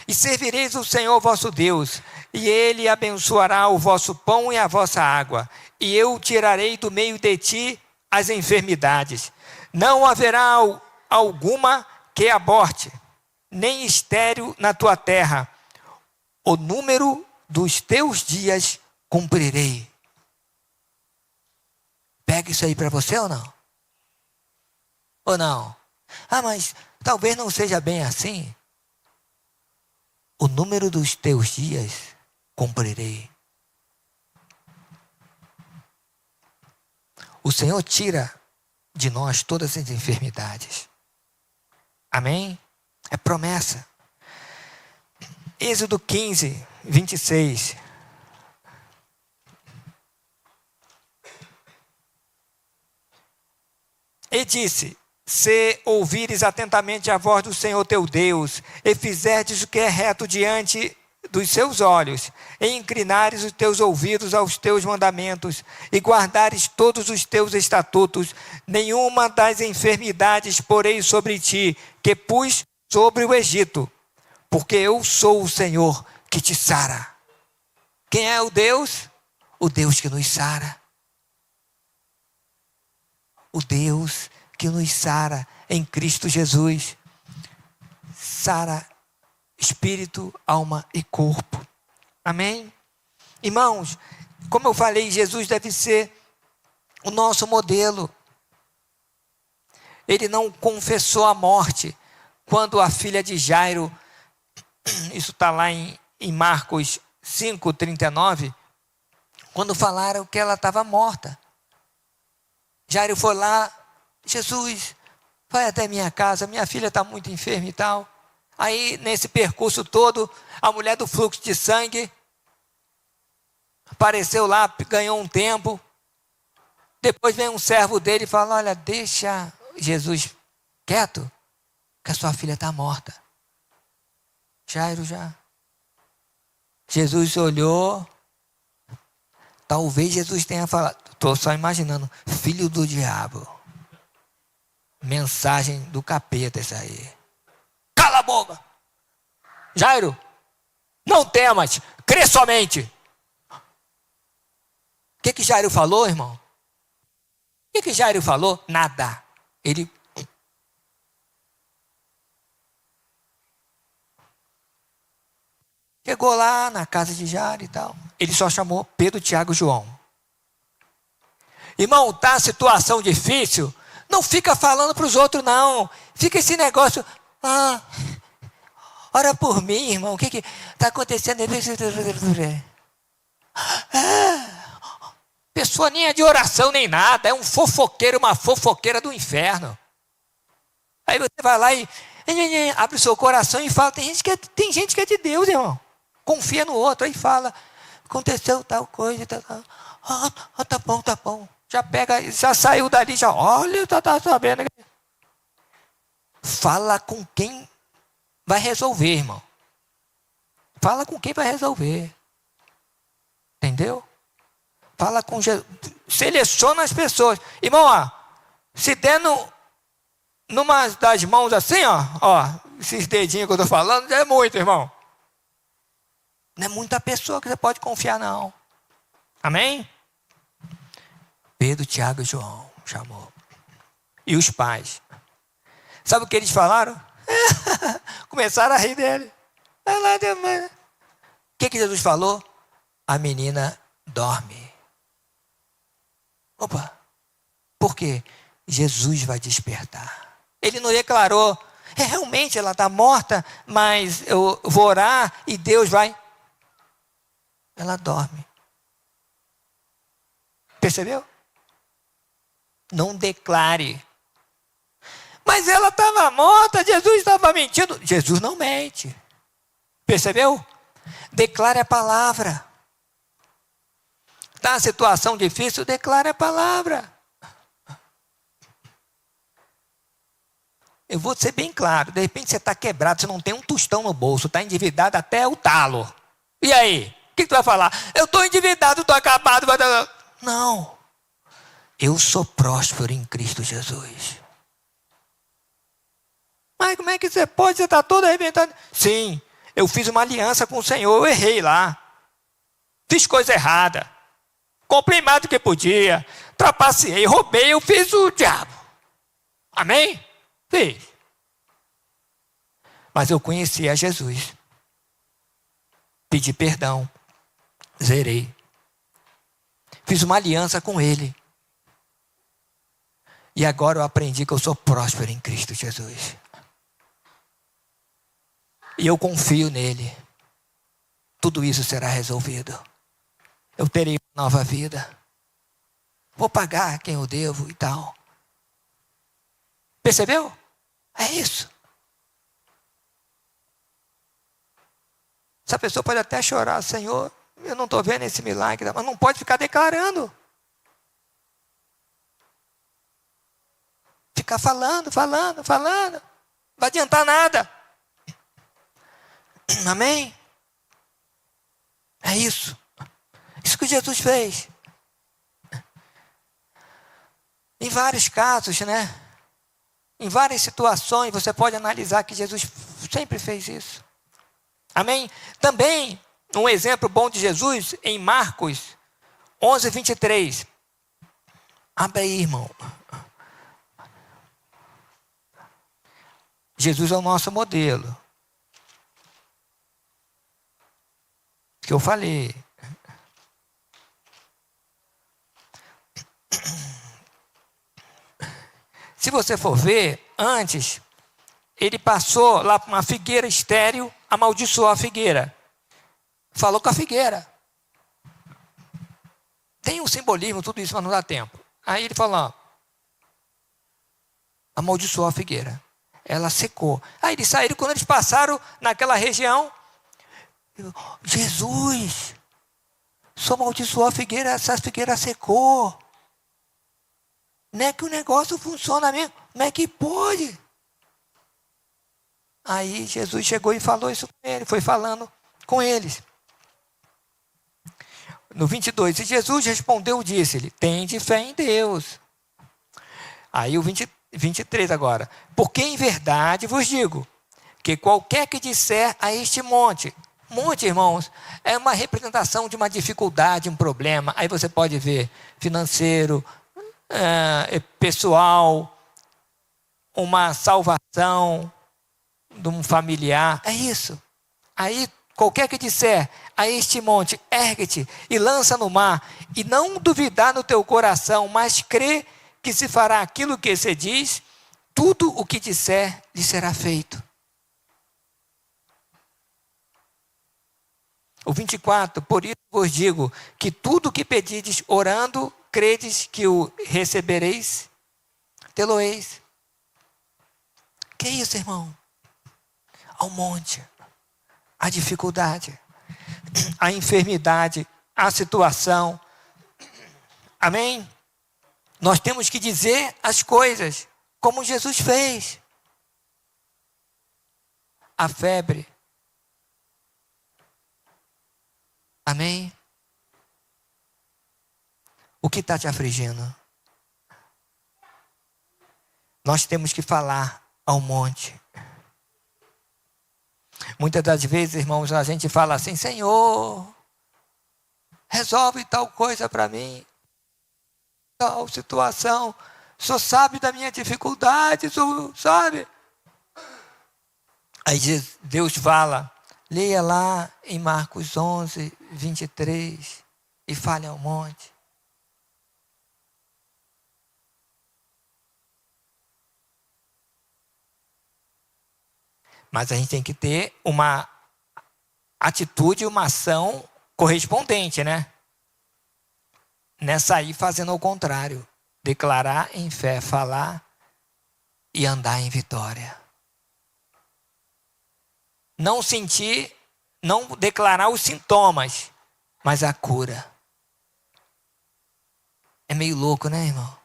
E servireis o Senhor vosso Deus, e Ele abençoará o vosso pão e a vossa água, e eu tirarei do meio de ti as enfermidades. Não haverá alguma que aborte, nem estéril na tua terra. O número dos teus dias cumprirei. Pega isso aí para você ou não? Ou não? Ah, mas talvez não seja bem assim. O número dos teus dias cumprirei. O Senhor tira de nós todas as enfermidades. Amém? É promessa. Êxodo 15, 26. E disse: se ouvires atentamente a voz do Senhor teu Deus, e fizerdes o que é reto diante dos seus olhos, e inclinares os teus ouvidos aos teus mandamentos, e guardares todos os teus estatutos, nenhuma das enfermidades porei sobre ti, que pus sobre o Egito, porque eu sou o Senhor que te sara. Quem é o Deus? O Deus que nos sara. O Deus que nos sara em Cristo Jesus. Sara espírito, alma e corpo. Amém? Irmãos, como eu falei, Jesus deve ser o nosso modelo. Ele não confessou a morte quando a filha de Jairo, isso está lá em Marcos 5, 39, quando falaram que ela estava morta. Jairo foi lá: Jesus, vai até minha casa, minha filha está muito enferma e tal. Aí, nesse percurso todo, a mulher do fluxo de sangue apareceu lá, ganhou um tempo. Depois vem um servo dele e fala: olha, deixa Jesus quieto, que a sua filha está morta. Jairo já. Jesus olhou. Talvez Jesus tenha falado, estou só imaginando, filho do diabo. Mensagem do capeta essa aí. Cala a boca! Jairo, não temas, crê somente. O que Jairo falou, irmão? O que Jairo falou? Nada. Ele... chegou lá na casa de Jairo e tal. Ele só chamou Pedro, Tiago e João. Irmão, tá a situação difícil? Não fica falando para os outros, não. Fica esse negócio. Ah, ora por mim, irmão. O que está acontecendo? Pessoa nem é de oração nem nada. É um fofoqueiro, uma fofoqueira do inferno. Aí você vai lá e abre o seu coração e fala. Tem gente que é de Deus, irmão. Confia no outro. Aí fala: aconteceu tal coisa. Tá bom, tá bom. Já pega, já saiu dali, já olha, tá sabendo. Fala com quem vai resolver, irmão. Fala com quem vai resolver. Entendeu? Fala com Jesus. Seleciona as pessoas. Irmão, ó, se der numa das mãos assim, ó, esses dedinhos que eu estou falando, já é muito, irmão. Não é muita pessoa que você pode confiar, não. Amém? Pedro, Tiago e João chamou. E os pais. Sabe o que eles falaram? Começaram a rir dele. O que Jesus falou? A menina dorme. Opa. Por quê? Jesus vai despertar. Ele não declarou: realmente ela está morta, mas eu vou orar e Deus vai. Ela dorme. Percebeu? Não declare. Mas ela estava morta, Jesus estava mentindo. Jesus não mente. Percebeu? Declare a palavra. Está a situação difícil, declare a palavra. Eu vou ser bem claro. De repente você está quebrado, você não tem um tostão no bolso, está endividado até o talo. E aí? O que tu vai falar? Eu estou endividado, estou acabado. Não. Eu sou próspero em Cristo Jesus. Mas como é que você pode? Você está todo arrebentado. Sim, eu fiz uma aliança com o Senhor, eu errei lá. Fiz coisa errada. Comprei mais do que podia. Trapaceei, roubei, eu fiz o diabo. Amém? Fiz. Mas eu conheci a Jesus. Pedi perdão. Zerei. Fiz uma aliança com Ele. E agora eu aprendi que eu sou próspero em Cristo Jesus. E eu confio nele. Tudo isso será resolvido. Eu terei uma nova vida. Vou pagar quem eu devo e tal. Percebeu? É isso. Essa pessoa pode até chorar, Senhor, eu não estou vendo esse milagre, mas não pode ficar declarando. Ficar falando. Não vai adiantar nada. Amém? É isso. Isso que Jesus fez. Em vários casos, né? Em várias situações, você pode analisar que Jesus sempre fez isso. Amém? Também, um exemplo bom de Jesus, em Marcos 11, 23. Abre aí, irmão. Jesus é o nosso modelo. Que eu falei. Se você for ver, antes, ele passou lá para uma figueira estéril, amaldiçoou a figueira. Falou com a figueira. Tem um simbolismo, tudo isso, mas não dá tempo. Aí ele falou, amaldiçoou a figueira. Ela secou. Aí eles saíram, quando eles passaram naquela região, Jesus, só amaldiçoou a figueira, essa figueira secou. Não é que o negócio funciona mesmo, como é que pode? Aí Jesus chegou e falou isso com ele, foi falando com eles. No 22, e Jesus respondeu, disse-lhe, tende fé em Deus. Aí o 23 agora, porque em verdade vos digo, que qualquer que disser a este monte, irmãos, é uma representação de uma dificuldade, um problema, aí você pode ver, financeiro, pessoal, uma salvação de um familiar, é isso. Aí qualquer que disser a este monte, ergue-te e lança no mar, e não duvidar no teu coração, mas crê que se fará aquilo que se diz, tudo o que disser lhe será feito. O 24, por isso vos digo, que tudo o que pedides orando, credes que o recebereis, tê-lo-eis. Que isso, irmão? Ao monte, a dificuldade, a enfermidade, a situação. Amém? Nós temos que dizer as coisas como Jesus fez. A febre. Amém? O que está te afligindo? Nós temos que falar ao monte. Muitas das vezes, irmãos, a gente fala assim, Senhor, resolve tal coisa para mim, tal situação, o Senhor sabe da minha dificuldade, o Senhor sabe. Aí Deus fala, leia lá em Marcos 11, 23, e fale ao monte. Mas a gente tem que ter uma atitude, uma ação correspondente, né? Nessa aí fazendo o contrário. Declarar em fé, falar e andar em vitória. Não sentir, não declarar os sintomas, mas a cura. É meio louco, né, irmão?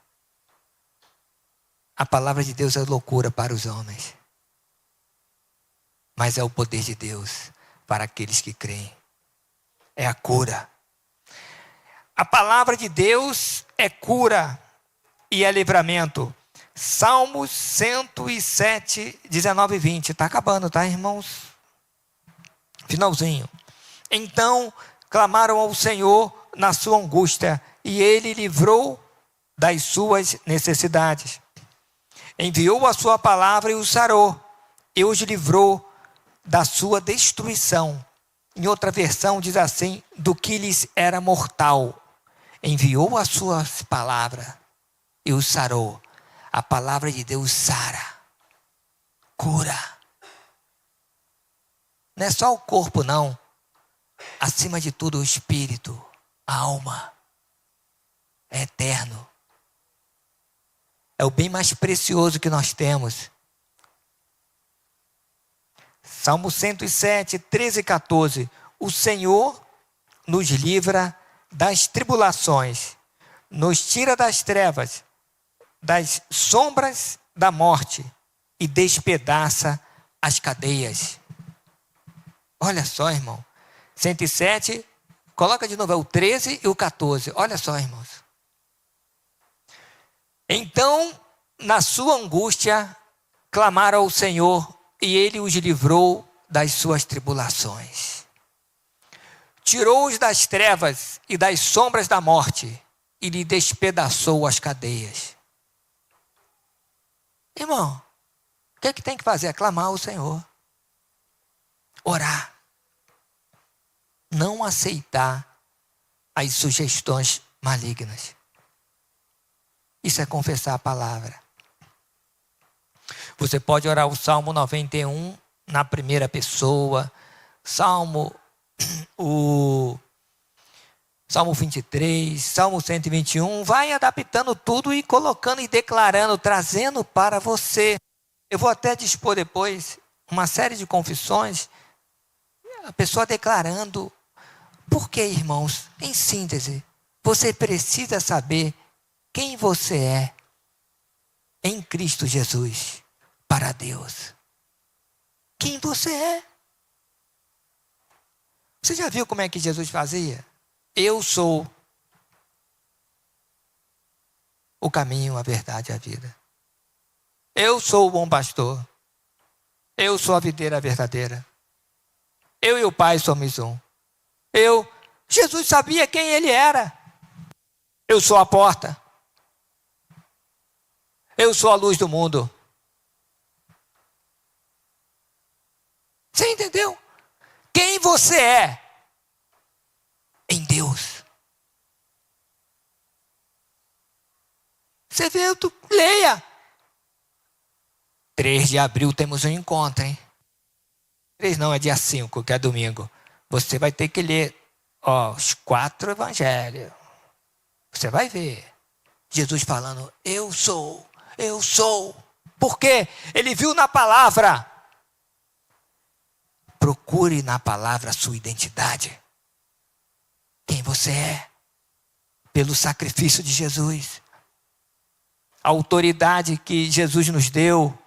A palavra de Deus é loucura para os homens, mas é o poder de Deus para aqueles que creem. É a cura. A palavra de Deus é cura e é livramento. Salmos 107, 19 e 20. Está acabando, tá, irmãos? Finalzinho. Então clamaram ao Senhor na sua angústia, e Ele livrou das suas necessidades. Enviou a sua palavra e os sarou, e os livrou da sua destruição. Em outra versão diz assim, do que lhes era mortal. Enviou a sua palavra e os sarou. A palavra de Deus sara, cura. Não é só o corpo, não. Acima de tudo, o espírito, a alma. É eterno. É o bem mais precioso que nós temos. Salmo 107, 13 e 14. O Senhor nos livra das tribulações, nos tira das trevas, das sombras da morte e despedaça as cadeias. Olha só, irmão. 107, coloca de novo, é o 13 e o 14. Olha só, irmãos. Então, na sua angústia, clamaram ao Senhor, e Ele os livrou das suas tribulações. Tirou-os das trevas e das sombras da morte, e lhe despedaçou as cadeias. Irmão, o que é que tem que fazer? Clamar ao Senhor. Orar. Não aceitar as sugestões malignas. Isso é confessar a palavra. Você pode orar o Salmo 91 na primeira pessoa, Salmo 23, Salmo 121, vai adaptando tudo e colocando e declarando, trazendo para você. Eu vou até dispor depois uma série de confissões, a pessoa declarando. Por quê, irmãos? Em síntese, você precisa saber quem você é em Cristo Jesus para Deus. Quem você é? Você já viu como é que Jesus fazia? Eu sou o caminho, a verdade e a vida. Eu sou o bom pastor. Eu sou a videira verdadeira. Eu e o Pai somos um. Jesus sabia quem ele era. Eu sou a porta. Eu sou a luz do mundo. Você entendeu? Quem você é em Deus. Você vê, leia. 3 de abril temos um encontro, hein? 3 não, é dia 5, que é domingo. Você vai ter que ler os 4 evangelhos. Você vai ver. Jesus falando, eu sou. Por quê? Ele viu na palavra. Procure na palavra a sua identidade. Quem você é. Pelo sacrifício de Jesus. A autoridade que Jesus nos deu.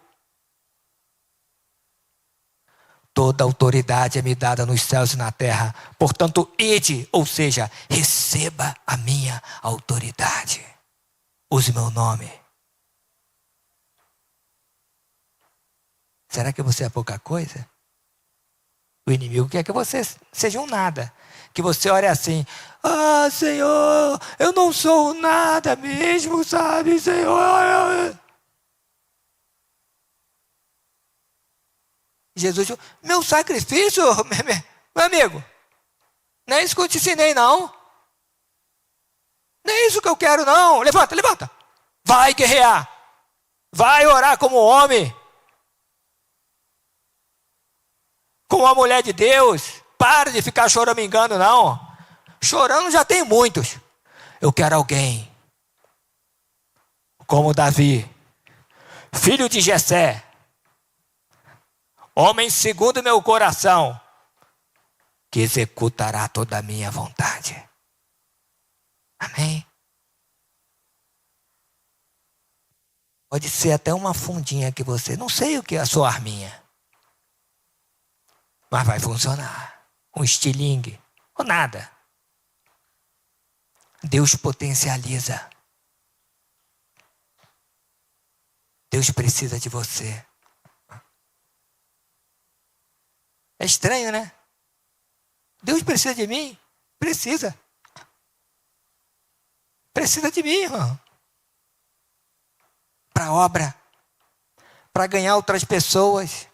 Toda autoridade é me dada nos céus e na terra. Portanto, ide, ou seja, receba a minha autoridade. Use meu nome. Será que você é pouca coisa? O inimigo quer que você seja um nada. Que você ore assim, Senhor, eu não sou nada mesmo, sabe, Senhor. Jesus, meu sacrifício, meu amigo, não é isso que eu te ensinei, não. Não é isso que eu quero, não. Levanta. Vai guerrear. Vai orar como homem. Como a mulher de Deus. Para de ficar choramingando, não. Chorando já tem muitos. Eu quero alguém como Davi, filho de Jessé, homem segundo meu coração, que executará toda a minha vontade. Amém? Pode ser até uma fundinha que você, não sei o que é a sua arminha, mas vai funcionar. Um estilingue, ou nada. Deus potencializa. Deus precisa de você. É estranho, né? Deus precisa de mim? Precisa. Precisa de mim, irmão. Para a obra. Para ganhar outras pessoas.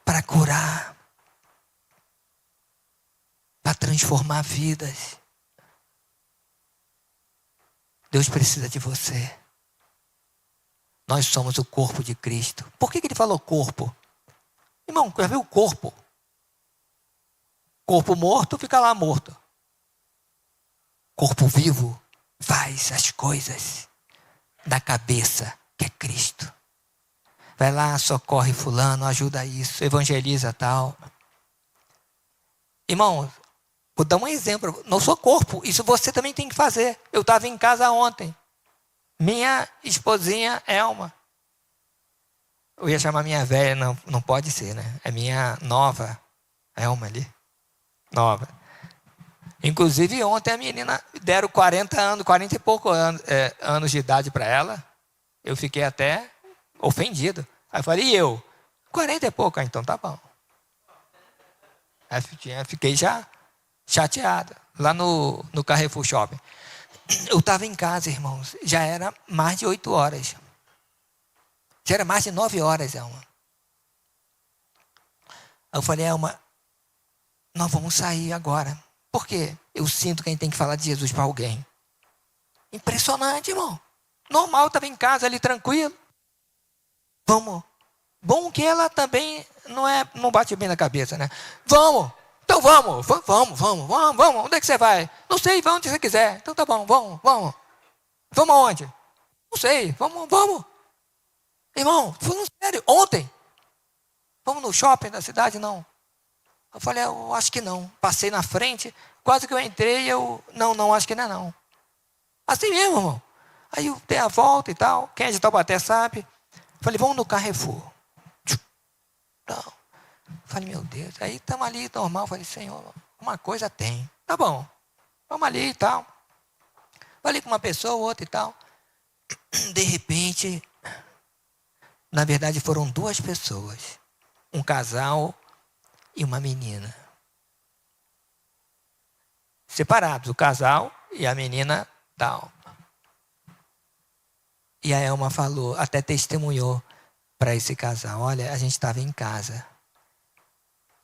Para curar. Para transformar vidas. Deus precisa de você. Nós somos o corpo de Cristo. Por que ele falou corpo? Irmão, já viu o corpo? Corpo morto fica lá morto. Corpo vivo faz as coisas da cabeça, que é Cristo. Vai lá, socorre fulano, ajuda isso, evangeliza tal. Irmão, vou dar um exemplo. Não sou corpo, isso você também tem que fazer. Eu estava em casa ontem. Minha esposinha Elma. Eu ia chamar minha velha, não pode ser, né? É minha nova Elma ali. Nova. Inclusive ontem a menina deram 40 anos, 40 e poucos anos de idade para ela. Eu fiquei até ofendido. Aí eu falei, e eu? 40 e pouco, então tá bom. Aí fiquei já chateado. Lá no Carrefour Shopping. Eu estava em casa, irmãos. Já era mais de 8 horas. Já era mais de 9 horas, Elma. Aí eu falei, Elma, nós vamos sair agora. Por quê? Eu sinto que a gente tem que falar de Jesus para alguém. Impressionante, irmão. Normal, estava em casa ali tranquilo. Vamos. Bom que ela também não bate bem na cabeça, né? Vamos. Então vamos. Vamos. Onde é que você vai? Não sei, vai onde você quiser. Então tá bom, vamos. Vamos aonde? Não sei, vamos. Irmão, falando sério, ontem. Vamos no shopping da cidade? Não. Eu falei, eu acho que não. Passei na frente, quase que eu entrei, não, acho que não é não. Assim mesmo, irmão. Aí eu dei a volta e tal, quem é de Taubaté sabe. Falei, vamos no Carrefour. Não. Falei, meu Deus, aí estamos ali, normal. Falei, Senhor, uma coisa tem. Tá bom, vamos ali e tal. Falei com uma pessoa, outra e tal. De repente, na verdade foram 2 pessoas. Um casal e uma menina. Separados, o casal e a menina tal. E a Elma falou, até testemunhou para esse casal. Olha, a gente estava em casa.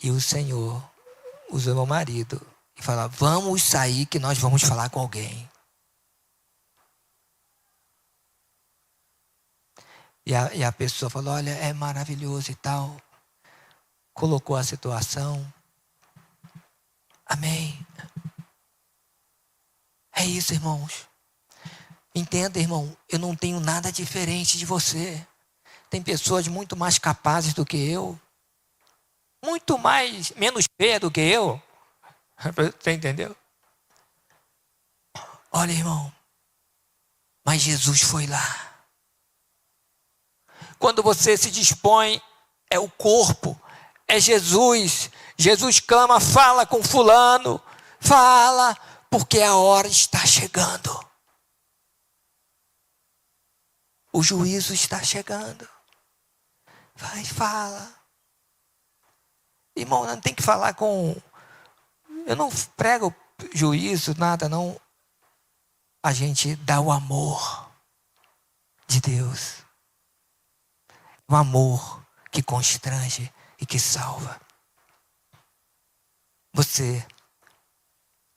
E o Senhor usou meu marido e falou, vamos sair que nós vamos falar com alguém. E a pessoa falou, olha, é maravilhoso e tal. Colocou a situação. Amém. É isso, irmãos. Entenda, irmão, eu não tenho nada diferente de você. Tem pessoas muito mais capazes do que eu. Muito menos feia do que eu. Você entendeu? Olha, irmão. Mas Jesus foi lá. Quando você se dispõe, é o corpo. É Jesus. Jesus clama, fala com fulano. Fala, porque a hora está chegando. O juízo está chegando. Vai, fala. Irmão, não tem que falar com... Eu não prego juízo, nada, não. A gente dá o amor de Deus. O amor que constrange e que salva. Você,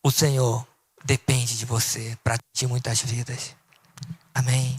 o Senhor, depende de você para atingir muitas vidas. Amém.